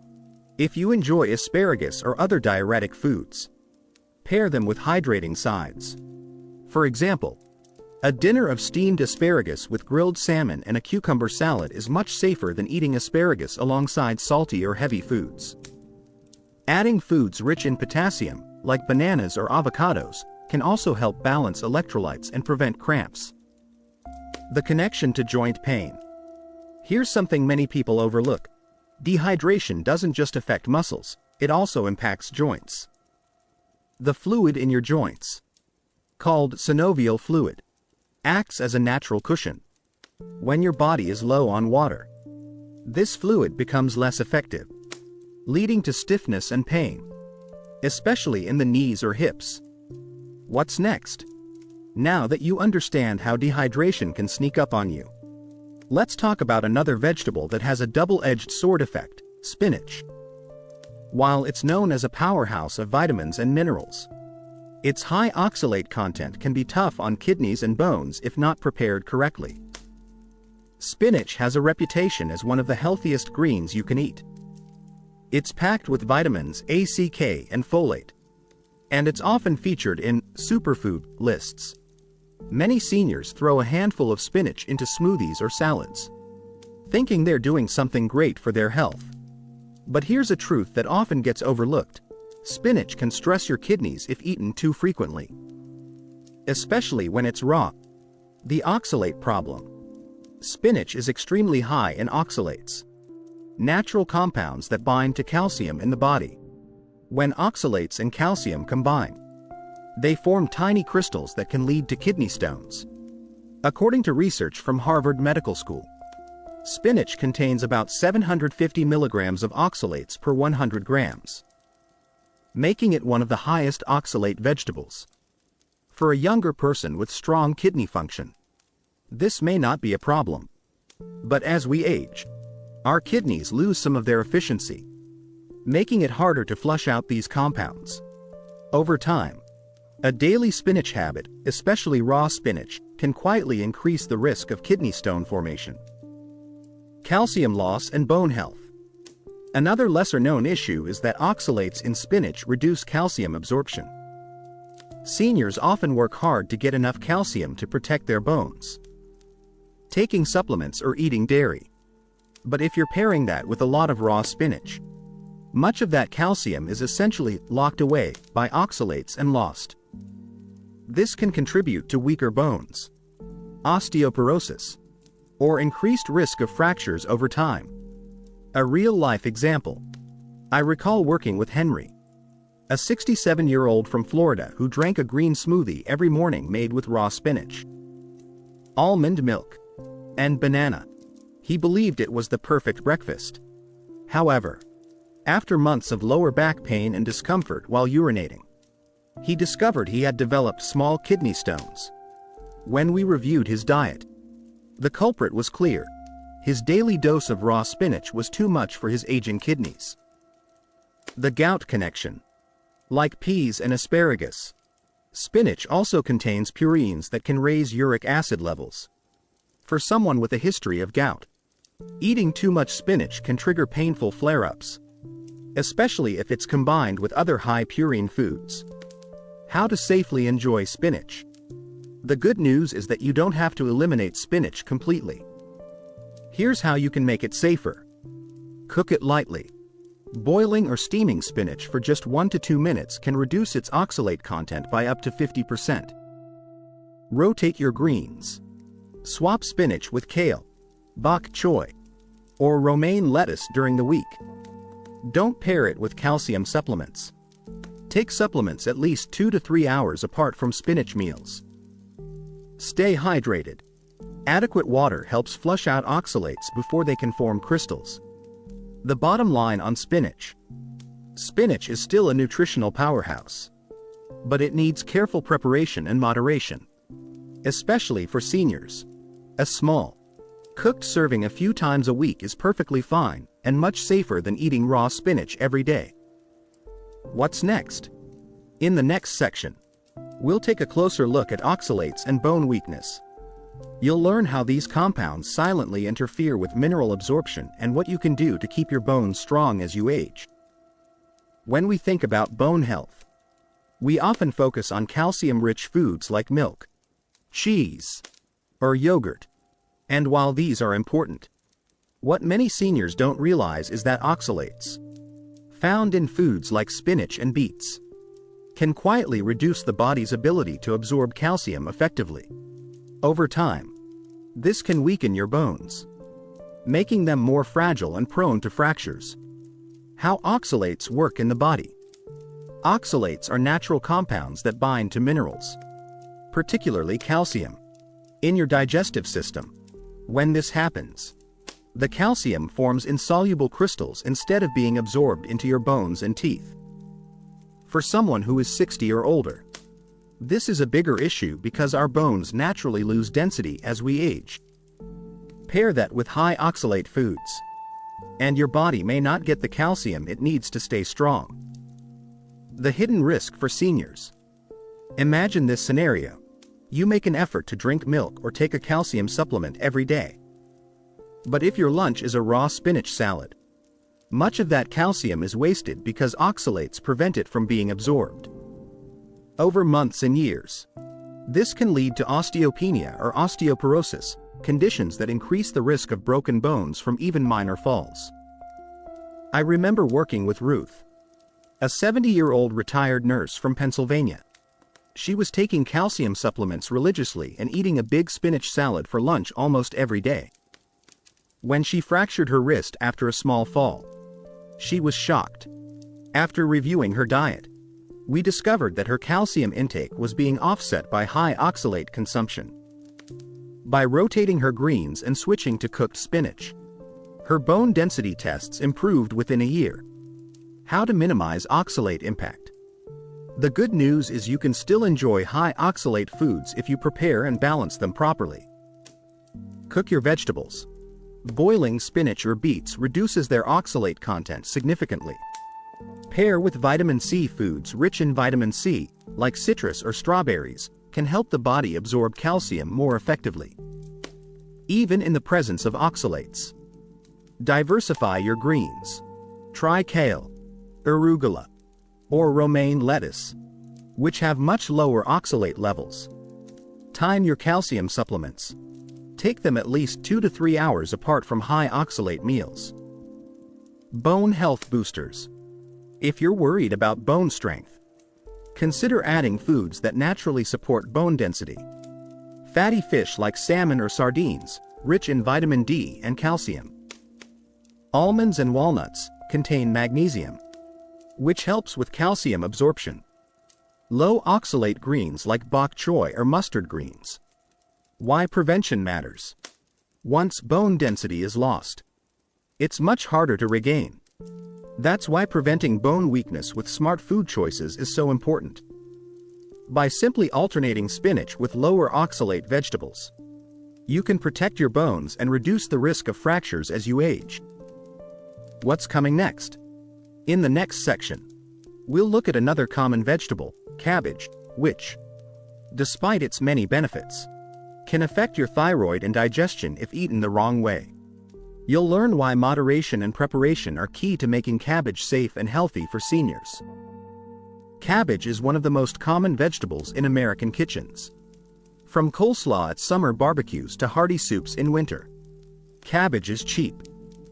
If you enjoy asparagus or other diuretic foods, pair them with hydrating sides. For example, a dinner of steamed asparagus with grilled salmon and a cucumber salad is much safer than eating asparagus alongside salty or heavy foods. Adding foods rich in potassium, like bananas or avocados, can also help balance electrolytes and prevent cramps. The connection to joint pain. Here's something many people overlook. Dehydration doesn't just affect muscles, it also impacts joints. The fluid in your joints, called synovial fluid, acts as a natural cushion. When your body is low on water, this fluid becomes less effective, leading to stiffness and pain, especially in the knees or hips. What's next? Now that you understand how dehydration can sneak up on you, let's talk about another vegetable that has a double-edged sword effect: spinach. While it's known as a powerhouse of vitamins and minerals, its high oxalate content can be tough on kidneys and bones if not prepared correctly. Spinach has a reputation as one of the healthiest greens you can eat. It's packed with vitamins A, C, K, and folate, and it's often featured in superfood lists. Many seniors throw a handful of spinach into smoothies or salads, thinking they're doing something great for their health. But here's a truth that often gets overlooked. Spinach can stress your kidneys if eaten too frequently, especially when it's raw. The oxalate problem. Spinach is extremely high in oxalates, natural compounds that bind to calcium in the body. When oxalates and calcium combine, they form tiny crystals that can lead to kidney stones. According to research from Harvard Medical School, spinach contains about 750 milligrams of oxalates per 100 grams, making it one of the highest oxalate vegetables. For a younger person with strong kidney function, this may not be a problem. But as we age, our kidneys lose some of their efficiency, making it harder to flush out these compounds. Over time, a daily spinach habit, especially raw spinach, can quietly increase the risk of kidney stone formation. Calcium loss and bone health. Another lesser-known issue is that oxalates in spinach reduce calcium absorption. Seniors often work hard to get enough calcium to protect their bones, taking supplements or eating dairy. But if you're pairing that with a lot of raw spinach, much of that calcium is essentially locked away by oxalates and lost. This can contribute to weaker bones, osteoporosis, or increased risk of fractures over time. A real-life example. I recall working with Henry, a 67-year-old from Florida who drank a green smoothie every morning made with raw spinach, almond milk, and banana. He believed it was the perfect breakfast. However, after months of lower back pain and discomfort while urinating, he discovered he had developed small kidney stones. When we reviewed his diet, the culprit was clear. His daily dose of raw spinach was too much for his aging kidneys. The gout connection. Like peas and asparagus, spinach also contains purines that can raise uric acid levels. For someone with a history of gout, eating too much spinach can trigger painful flare-ups, especially if it's combined with other high purine foods. How to safely enjoy spinach. The good news is that you don't have to eliminate spinach completely. Here's how you can make it safer. Cook it lightly. Boiling or steaming spinach for just 1 to 2 minutes can reduce its oxalate content by up to 50%. Rotate your greens. Swap spinach with kale, bok choy, or romaine lettuce during the week. Don't pair it with calcium supplements. Take supplements at least 2 to 3 hours apart from spinach meals. Stay hydrated. Adequate water helps flush out oxalates before they can form crystals. The bottom line on spinach. Spinach is still a nutritional powerhouse, but it needs careful preparation and moderation. especially for seniors. A small, cooked serving a few times a week is perfectly fine and much safer than eating raw spinach every day. What's next? In the next section, we'll take a closer look at oxalates and bone weakness. You'll learn how these compounds silently interfere with mineral absorption and what you can do to keep your bones strong as you age. When we think about bone health, we often focus on calcium-rich foods like milk, cheese, or yogurt. And while these are important, what many seniors don't realize is that oxalates, found in foods like spinach and beets, can quietly reduce the body's ability to absorb calcium effectively. Over time, this can weaken your bones, making them more fragile and prone to fractures. How oxalates work in the body. Oxalates are natural compounds that bind to minerals, particularly calcium, in your digestive system. When this happens, the calcium forms insoluble crystals instead of being absorbed into your bones and teeth. For someone who is 60 or older, this is a bigger issue because our bones naturally lose density as we age. Pair that with high oxalate foods, and your body may not get the calcium it needs to stay strong. The hidden risk for seniors. Imagine this scenario. You make an effort to drink milk or take a calcium supplement every day. But if your lunch is a raw spinach salad, much of that calcium is wasted because oxalates prevent it from being absorbed. Over months and years, this can lead to osteopenia or osteoporosis, conditions that increase the risk of broken bones from even minor falls. I remember working with Ruth, a 70-year-old retired nurse from Pennsylvania. She was taking calcium supplements religiously and eating a big spinach salad for lunch almost every day. When she fractured her wrist after a small fall, she was shocked. After reviewing her diet, we discovered that her calcium intake was being offset by high oxalate consumption. By rotating her greens and switching to cooked spinach, her bone density tests improved within a year. How to minimize oxalate impact. The good news is you can still enjoy high oxalate foods if you prepare and balance them properly. Cook your vegetables. Boiling spinach or beets reduces their oxalate content significantly. Pair with vitamin C foods rich in vitamin C, like citrus or strawberries, can help the body absorb calcium more effectively, even in the presence of oxalates. Diversify your greens. Try kale, arugula, or romaine lettuce, which have much lower oxalate levels. Time your calcium supplements. Take them at least 2 to 3 hours apart from high oxalate meals. Bone health boosters. If you're worried about bone strength, consider adding foods that naturally support bone density. Fatty fish like salmon or sardines, rich in vitamin D and calcium. Almonds and walnuts contain magnesium, which helps with calcium absorption. Low oxalate greens like bok choy or mustard greens. Why prevention matters. Once bone density is lost, it's much harder to regain. That's why preventing bone weakness with smart food choices is so important. By simply alternating spinach with lower oxalate vegetables, you can protect your bones and reduce the risk of fractures as you age. What's coming next? In the next section, we'll look at another common vegetable, cabbage, which, despite its many benefits, can affect your thyroid and digestion if eaten the wrong way. You'll learn why moderation and preparation are key to making cabbage safe and healthy for seniors. Cabbage is one of the most common vegetables in American kitchens. From coleslaw at summer barbecues to hearty soups in winter, cabbage is cheap,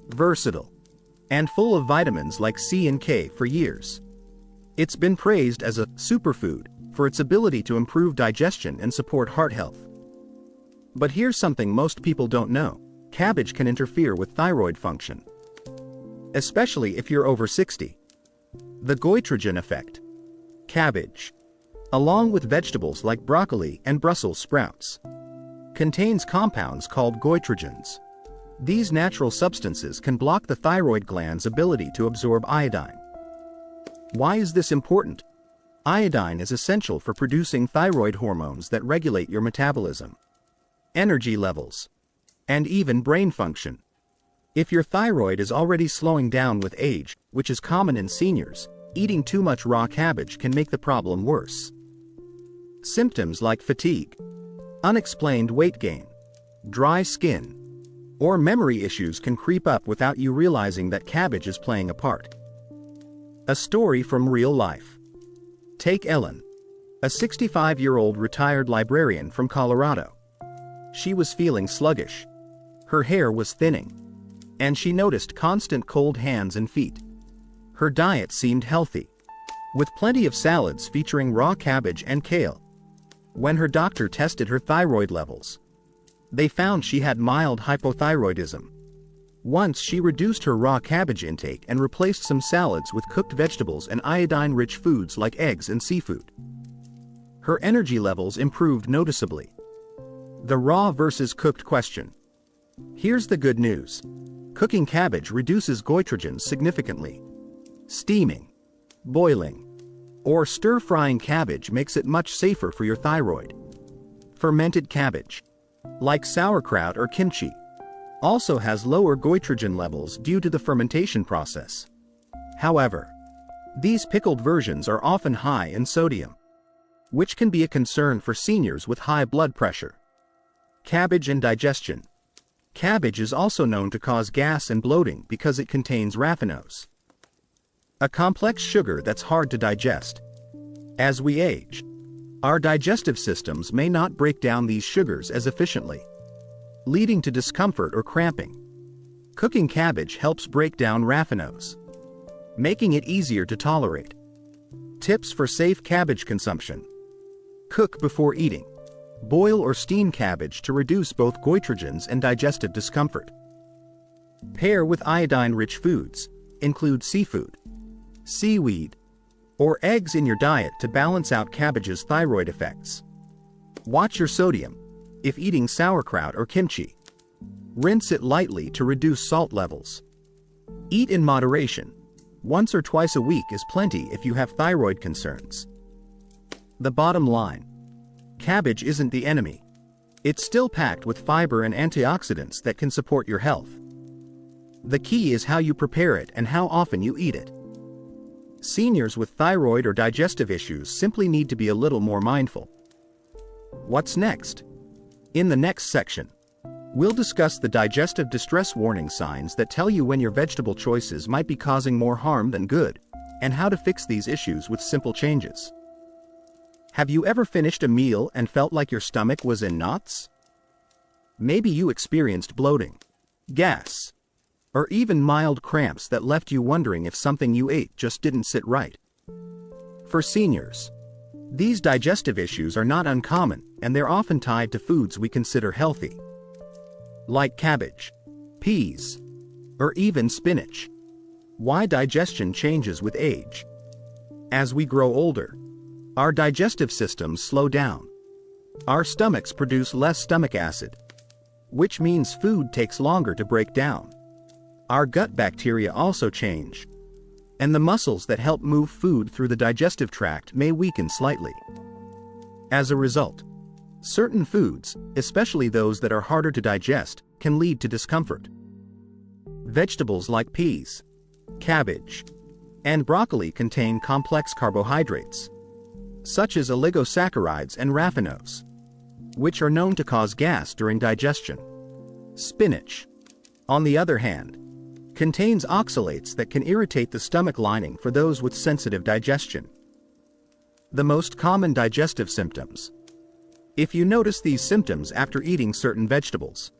versatile, and full of vitamins like C and K for years. It's been praised as a superfood for its ability to improve digestion and support heart health. But here's something most people don't know. Cabbage can interfere with thyroid function, especially if you're over 60. The goitrogen effect. Cabbage, along with vegetables like broccoli and Brussels sprouts, contains compounds called goitrogens. These natural substances can block the thyroid gland's ability to absorb iodine. Why is this important? Iodine is essential for producing thyroid hormones that regulate your metabolism, energy levels, and even brain function. If your thyroid is already slowing down with age, which is common in seniors, eating too much raw cabbage can make the problem worse. Symptoms like fatigue, unexplained weight gain, dry skin, or memory issues can creep up without you realizing that cabbage is playing a part. A story from real life. Take Ellen, a 65-year-old retired librarian from Colorado. She was feeling sluggish. Her hair was thinning, and she noticed constant cold hands and feet. Her diet seemed healthy, with plenty of salads featuring raw cabbage and kale. When her doctor tested her thyroid levels, they found she had mild hypothyroidism. Once she reduced her raw cabbage intake and replaced some salads with cooked vegetables and iodine-rich foods like eggs and seafood, her energy levels improved noticeably. The raw versus cooked question. Here's the good news. Cooking cabbage reduces goitrogens significantly. Steaming, boiling, or stir-frying cabbage makes it much safer for your thyroid. Fermented cabbage, like sauerkraut or kimchi, also has lower goitrogen levels due to the fermentation process. However, these pickled versions are often high in sodium, which can be a concern for seniors with high blood pressure. Cabbage and digestion. Cabbage is also known to cause gas and bloating because it contains raffinose, a complex sugar that's hard to digest. As we age, our digestive systems may not break down these sugars as efficiently, leading to discomfort or cramping. Cooking cabbage helps break down raffinose, making it easier to tolerate. Tips for safe cabbage consumption. Cook before eating. Boil or steam cabbage to reduce both goitrogens and digestive discomfort. Pair with iodine-rich foods. Include seafood, seaweed, or eggs in your diet to balance out cabbage's thyroid effects. Watch your sodium if eating sauerkraut or kimchi. Rinse it lightly to reduce salt levels. Eat in moderation. Once or twice a week is plenty if you have thyroid concerns. The bottom line. Cabbage isn't the enemy. It's still packed with fiber and antioxidants that can support your health. The key is how you prepare it and how often you eat it. Seniors with thyroid or digestive issues simply need to be a little more mindful. What's next? In the next section, we'll discuss the digestive distress warning signs that tell you when your vegetable choices might be causing more harm than good, and how to fix these issues with simple changes. Have you ever finished a meal and felt like your stomach was in knots? Maybe you experienced bloating, gas, or even mild cramps that left you wondering if something you ate just didn't sit right. For seniors, these digestive issues are not uncommon, and they're often tied to foods we consider healthy, like cabbage, peas, or even spinach. Why digestion changes with age. As we grow older, our digestive systems slow down. Our stomachs produce less stomach acid, which means food takes longer to break down. Our gut bacteria also change, and the muscles that help move food through the digestive tract may weaken slightly. As a result, certain foods, especially those that are harder to digest, can lead to discomfort. Vegetables like peas, cabbage, and broccoli contain complex carbohydrates, such as oligosaccharides and raffinose, which are known to cause gas during digestion. Spinach, on the other hand, contains oxalates that can irritate the stomach lining for those with sensitive digestion. The most common digestive symptoms. If you notice these symptoms after eating certain vegetables,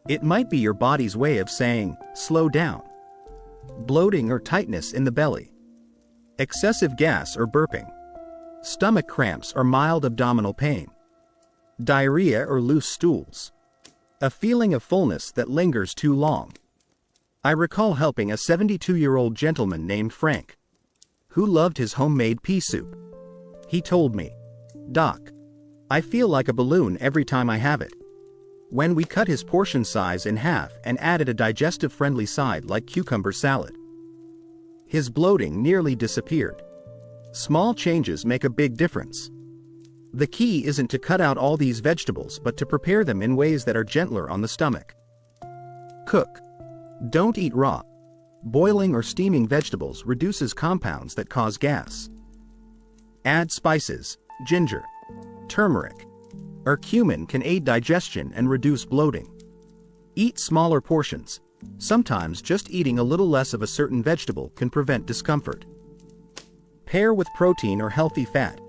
it might be your body's way of saying, slow down. Bloating or tightness in the belly, excessive gas or burping, stomach cramps or mild abdominal pain, diarrhea or loose stools, a feeling of fullness that lingers too long. I recall helping a 72-year-old gentleman named Frank, who loved his homemade pea soup. He told me, "Doc, I feel like a balloon every time I have it." When we cut his portion size in half and added a digestive-friendly side like cucumber salad, his bloating nearly disappeared. Small changes make a big difference. The key isn't to cut out all these vegetables but to prepare them in ways that are gentler on the stomach. Cook. Don't eat raw. Boiling or steaming vegetables reduces compounds that cause gas. Add spices, ginger, turmeric, or cumin can aid digestion and reduce bloating. Eat smaller portions. Sometimes just eating a little less of a certain vegetable can prevent discomfort. Pair with protein or healthy fat.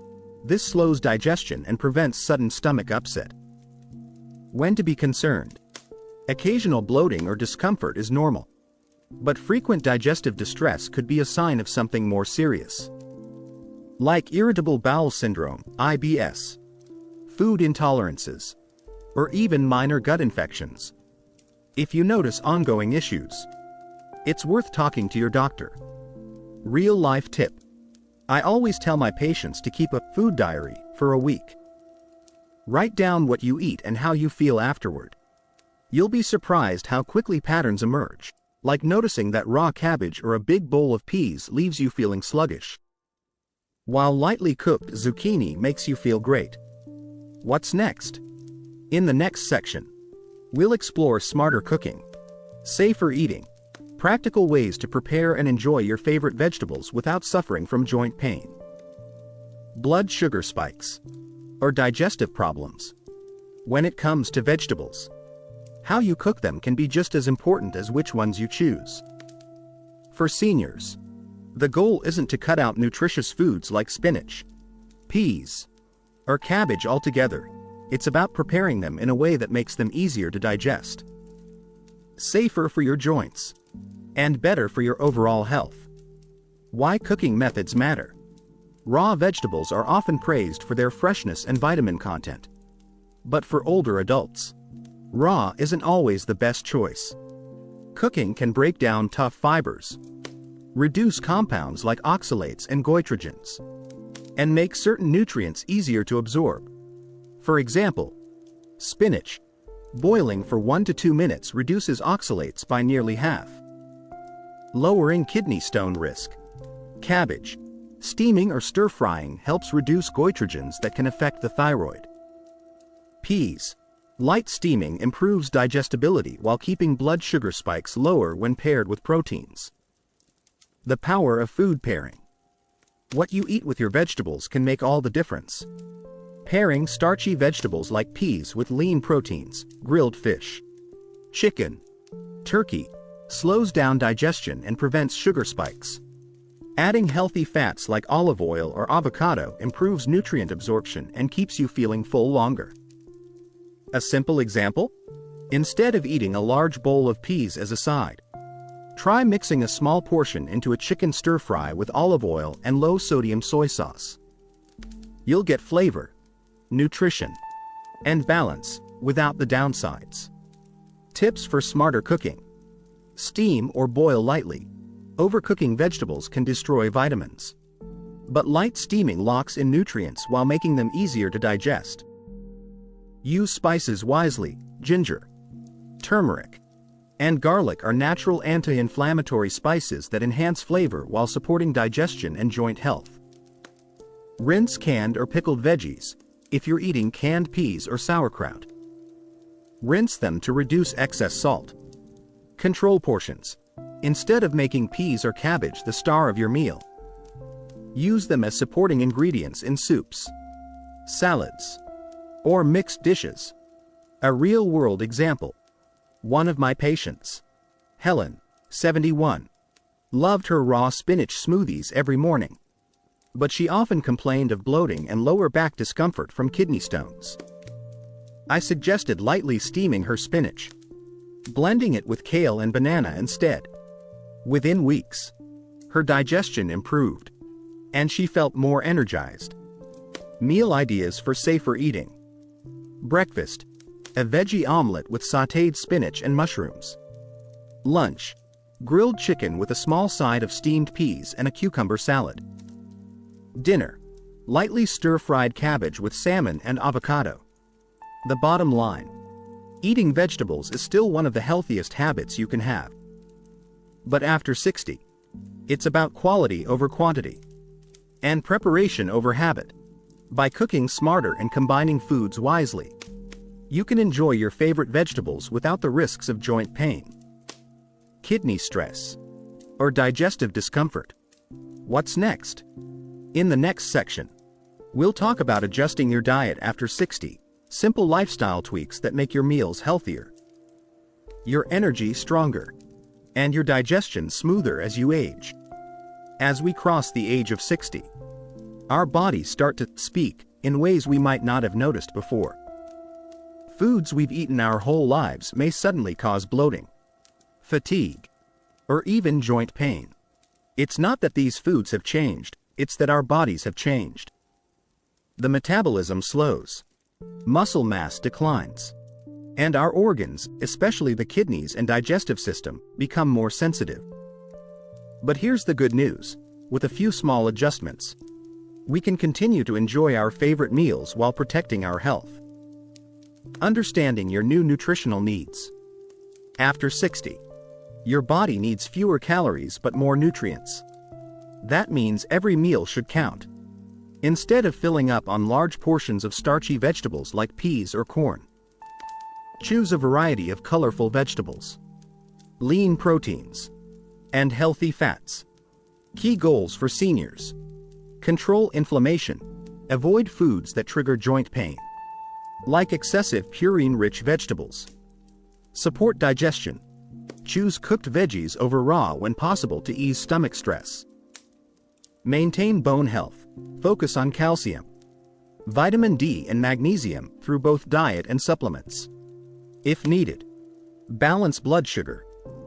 This slows digestion and prevents sudden stomach upset. When to be concerned. Occasional bloating or discomfort is normal. But frequent digestive distress could be a sign of something more serious. Like irritable bowel syndrome, IBS, food intolerances, or even minor gut infections. If you notice ongoing issues, it's worth talking to your doctor. Real-life tip. I always tell my patients to keep a food diary for a week. Write down what you eat and how you feel afterward. You'll be surprised how quickly patterns emerge, like noticing that raw cabbage or a big bowl of peas leaves you feeling sluggish, while lightly cooked zucchini makes you feel great. What's next? In the next section, we'll explore smarter cooking, safer eating, practical ways to prepare and enjoy your favorite vegetables without suffering from joint pain, blood sugar spikes, or digestive problems. When it comes to vegetables, how you cook them can be just as important as which ones you choose. For seniors, the goal isn't to cut out nutritious foods like spinach, peas, or cabbage altogether. It's about preparing them in a way that makes them easier to digest, safer for your joints, and better for your overall health. Why cooking methods matter. Raw vegetables are often praised for their freshness and vitamin content. But for older adults, raw isn't always the best choice. Cooking can break down tough fibers, reduce compounds like oxalates and goitrogens, and make certain nutrients easier to absorb. For example, spinach, boiling for 1 to 2 minutes reduces oxalates by nearly half, lowering kidney stone risk. Cabbage, steaming or stir-frying helps reduce goitrogens that can affect the thyroid. Peas, light steaming improves digestibility while keeping blood sugar spikes lower when paired with proteins. The power of food pairing. What you eat with your vegetables can make all the difference. Pairing starchy vegetables like peas with lean proteins, grilled fish, chicken, turkey, slows down digestion and prevents sugar spikes. Adding healthy fats like olive oil or avocado improves nutrient absorption and keeps you feeling full longer. A simple example? Instead of eating a large bowl of peas as a side, try mixing a small portion into a chicken stir-fry with olive oil and low-sodium soy sauce. You'll get flavor, nutrition, and balance without the downsides. Tips for smarter cooking. Steam or boil lightly. Overcooking vegetables can destroy vitamins, but light steaming locks in nutrients while making them easier to digest. Use spices wisely. Ginger, turmeric, and garlic are natural anti-inflammatory spices that enhance flavor while supporting digestion and joint health. Rinse canned or pickled veggies. If you're eating canned peas or sauerkraut, rinse them to reduce excess salt. Control portions. Instead of making peas or cabbage the star of your meal, use them as supporting ingredients in soups, salads, or mixed dishes. A real-world example. One of my patients, Helen, 71, loved her raw spinach smoothies every morning, but she often complained of bloating and lower back discomfort from kidney stones. I suggested lightly steaming her spinach, blending it with kale and banana instead. Within weeks, her digestion improved, and she felt more energized. Meal ideas for safer eating. Breakfast, a veggie omelet with sautéed spinach and mushrooms. Lunch, grilled chicken with a small side of steamed peas and a cucumber salad. Dinner, lightly stir-fried cabbage with salmon and avocado. The bottom line, eating vegetables is still one of the healthiest habits you can have. But after 60, it's about quality over quantity. and preparation over habit. By cooking smarter and combining foods wisely, you can enjoy your favorite vegetables without the risks of joint pain, kidney stress, or digestive discomfort. What's next? In the next section, we'll talk about adjusting your diet after 60, simple lifestyle tweaks that make your meals healthier, your energy stronger, and your digestion smoother as you age. As we cross the age of 60, our bodies start to speak in ways we might not have noticed before. Foods we've eaten our whole lives may suddenly cause bloating, fatigue, or even joint pain. It's not that these foods have changed, it's that our bodies have changed. The metabolism slows, muscle mass declines, and our organs, especially the kidneys and digestive system, become more sensitive. But here's the good news: with a few small adjustments, we can continue to enjoy our favorite meals while protecting our health. Understanding your new nutritional needs. After 60, your body needs fewer calories but more nutrients. That means every meal should count. Instead of filling up on large portions of starchy vegetables like peas or corn, choose a variety of colorful vegetables, lean proteins, and healthy fats. Key goals for seniors: control inflammation, avoid foods that trigger joint pain, like excessive purine-rich vegetables. Support digestion, choose cooked veggies over raw when possible to ease stomach stress. Maintain bone health, focus on calcium, vitamin D and magnesium through both diet and supplements. If needed, balance blood sugar,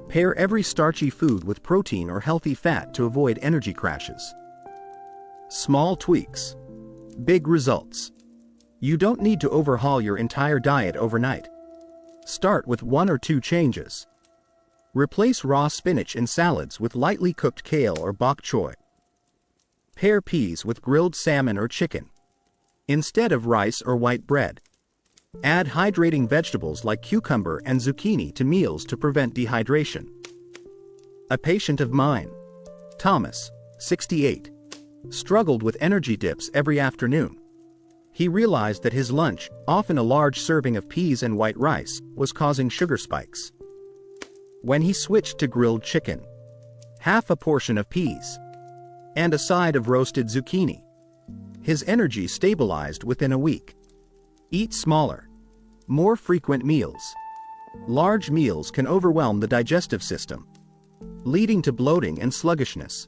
pair every starchy food with protein or healthy fat to avoid energy crashes. Small tweaks, big results. You don't need to overhaul your entire diet overnight. Start with 1 or 2 changes. Replace raw spinach in salads with lightly cooked kale or bok choy. Pair peas with grilled salmon or chicken instead of rice or white bread. Add hydrating vegetables like cucumber and zucchini to meals to prevent dehydration. A patient of mine, Thomas, 68, struggled with energy dips every afternoon. He realized that his lunch, often a large serving of peas and white rice, was causing sugar spikes. When he switched to grilled chicken, half a portion of peas, and a side of roasted zucchini, his energy stabilized within a week. Eat smaller, more frequent meals. Large meals can overwhelm the digestive system, leading to bloating and sluggishness.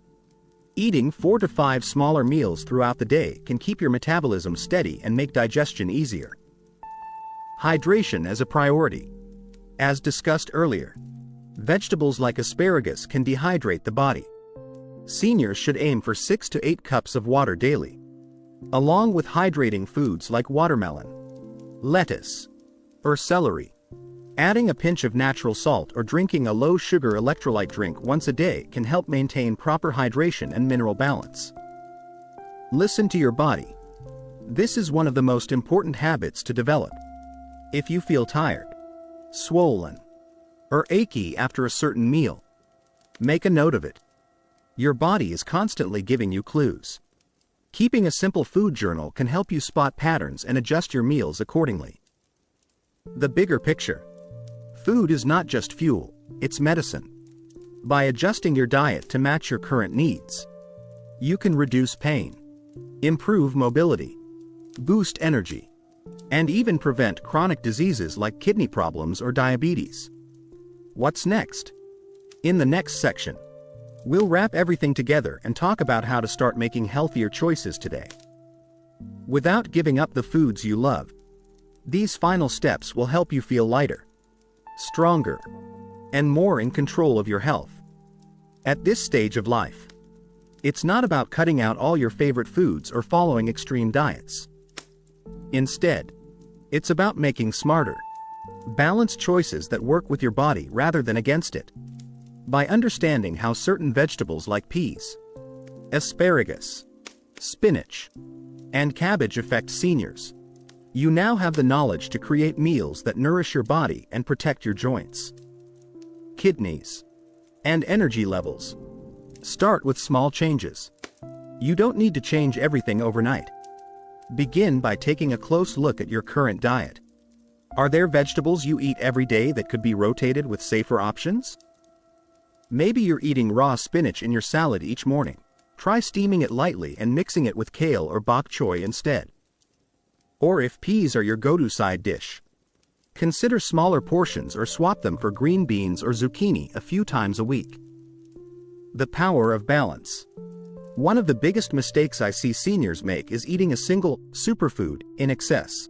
Eating 4 to 5 smaller meals throughout the day can keep your metabolism steady and make digestion easier. Hydration as a priority. As discussed earlier, vegetables like asparagus can dehydrate the body. Seniors should aim for 6 to 8 cups of water daily, along with hydrating foods like watermelon, lettuce, or celery. Adding a pinch of natural salt or drinking a low-sugar electrolyte drink once a day can help maintain proper hydration and mineral balance. Listen to your body. This is one of the most important habits to develop. If you feel tired, swollen, or achy after a certain meal, make a note of it. Your body is constantly giving you clues. Keeping a simple food journal can help you spot patterns and adjust your meals accordingly. The bigger picture. Food is not just fuel, it's medicine. By adjusting your diet to match your current needs, you can reduce pain, improve mobility, boost energy, and even prevent chronic diseases like kidney problems or diabetes. What's next? In the next section, we'll wrap everything together and talk about how to start making healthier choices today, without giving up the foods you love. These final steps will help you feel lighter, stronger, and more in control of your health. At this stage of life, it's not about cutting out all your favorite foods or following extreme diets. Instead, it's about making smarter, balanced choices that work with your body rather than against it. By understanding how certain vegetables like peas, asparagus, spinach, and cabbage affect seniors, you now have the knowledge to create meals that nourish your body and protect your joints, kidneys, and energy levels. Start with small changes. You don't need to change everything overnight. Begin by taking a close look at your current diet. Are there vegetables you eat every day that could be rotated with safer options? Maybe you're eating raw spinach in your salad each morning. Try steaming it lightly and mixing it with kale or bok choy instead. Or if peas are your go-to side dish, consider smaller portions or swap them for green beans or zucchini a few times a week. The power of balance. One of the biggest mistakes I see seniors make is eating a single superfood in excess.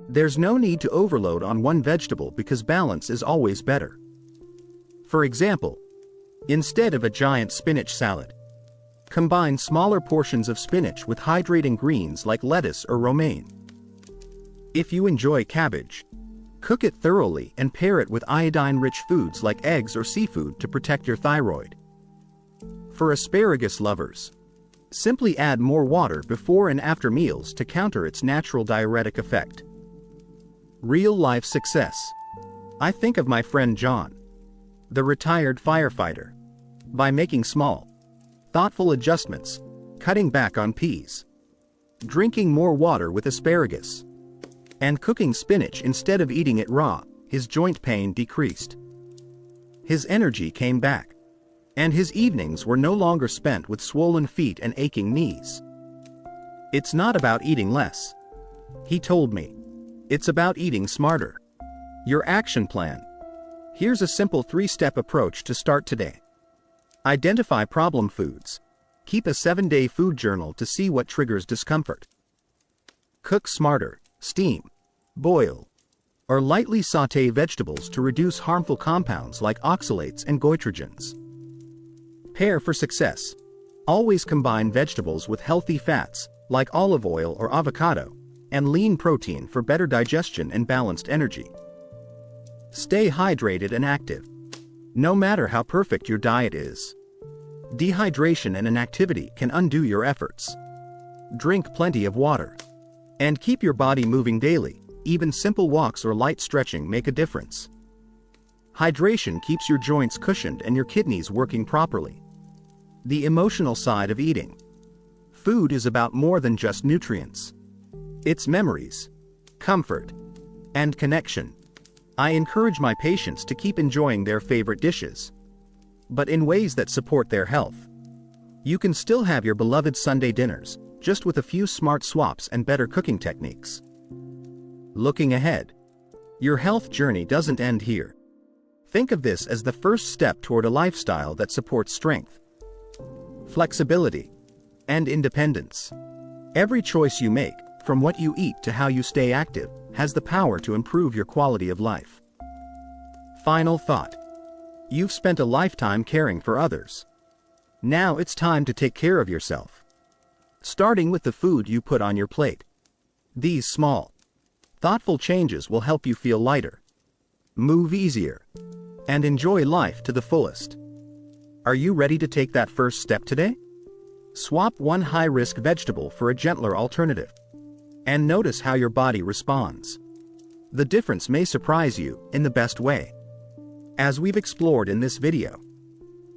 There's no need to overload on one vegetable because balance is always better. For example, instead of a giant spinach salad, combine smaller portions of spinach with hydrating greens like lettuce or romaine. If you enjoy cabbage, cook it thoroughly and pair it with iodine-rich foods like eggs or seafood to protect your thyroid. For asparagus lovers, simply add more water before and after meals to counter its natural diuretic effect. Real-life success. I think of my friend John, the retired firefighter. By making small, thoughtful adjustments, cutting back on peas, drinking more water with asparagus, and cooking spinach instead of eating it raw, his joint pain decreased. His energy came back, and his evenings were no longer spent with swollen feet and aching knees. It's not about eating less, he told me. It's about eating smarter. Your action plan. Here's a simple 3-step approach to start today. Identify problem foods. Keep a 7-day food journal to see what triggers discomfort. Cook smarter. Steam, boil, or lightly sauté vegetables to reduce harmful compounds like oxalates and goitrogens. Pair for success. Always combine vegetables with healthy fats, like olive oil or avocado, and lean protein for better digestion and balanced energy. Stay hydrated and active. No matter how perfect your diet is, dehydration and inactivity can undo your efforts. Drink plenty of water. And keep your body moving daily. Even simple walks or light stretching make a difference. Hydration keeps your joints cushioned and your kidneys working properly. The emotional side of eating. Food is about more than just nutrients. It's memories, comfort, and connection. I encourage my patients to keep enjoying their favorite dishes, but in ways that support their health. You can still have your beloved Sunday dinners, just with a few smart swaps and better cooking techniques. Looking ahead. Your health journey doesn't end here. Think of this as the first step toward a lifestyle that supports strength, flexibility, and independence. Every choice you make, from what you eat to how you stay active, has the power to improve your quality of life. Final thought. You've spent a lifetime caring for others. Now it's time to take care of yourself. Starting with the food you put on your plate. These small, thoughtful changes will help you feel lighter, move easier, and enjoy life to the fullest. Are you ready to take that first step today? Swap one high-risk vegetable for a gentler alternative, and notice how your body responds. The difference may surprise you in the best way. As we've explored in this video,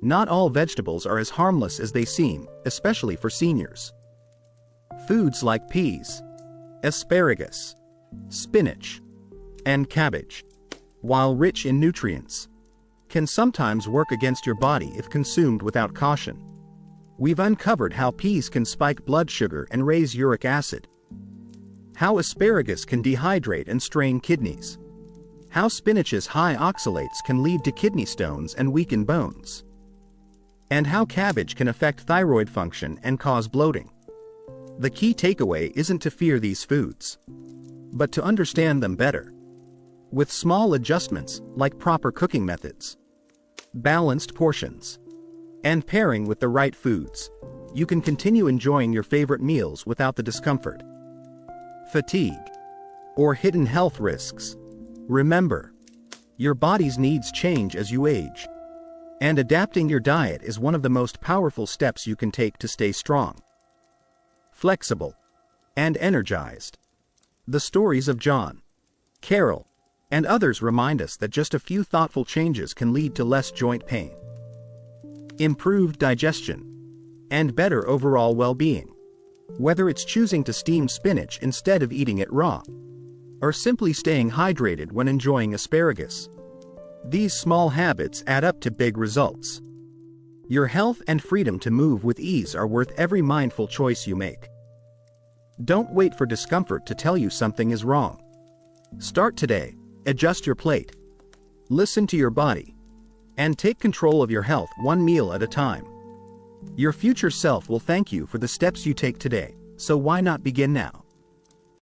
not all vegetables are as harmless as they seem, especially for seniors. Foods like peas, asparagus, spinach, and cabbage, while rich in nutrients, can sometimes work against your body if consumed without caution. We've uncovered how peas can spike blood sugar and raise uric acid, how asparagus can dehydrate and strain kidneys, how spinach's high oxalates can lead to kidney stones and weaken bones, and how cabbage can affect thyroid function and cause bloating. The key takeaway isn't to fear these foods, but to understand them better. With small adjustments, like proper cooking methods, balanced portions, and pairing with the right foods, you can continue enjoying your favorite meals without the discomfort, fatigue, or hidden health risks. Remember, your body's needs change as you age, and adapting your diet is one of the most powerful steps you can take to stay strong, flexible, and energized. The stories of John, Carol, and others remind us that just a few thoughtful changes can lead to less joint pain, improved digestion, and better overall well-being. Whether it's choosing to steam spinach instead of eating it raw, or simply staying hydrated when enjoying asparagus, these small habits add up to big results. Your health and freedom to move with ease are worth every mindful choice you make. Don't wait for discomfort to tell you something is wrong. Start today, adjust your plate, listen to your body, and take control of your health one meal at a time. Your future self will thank you for the steps you take today, so why not begin now?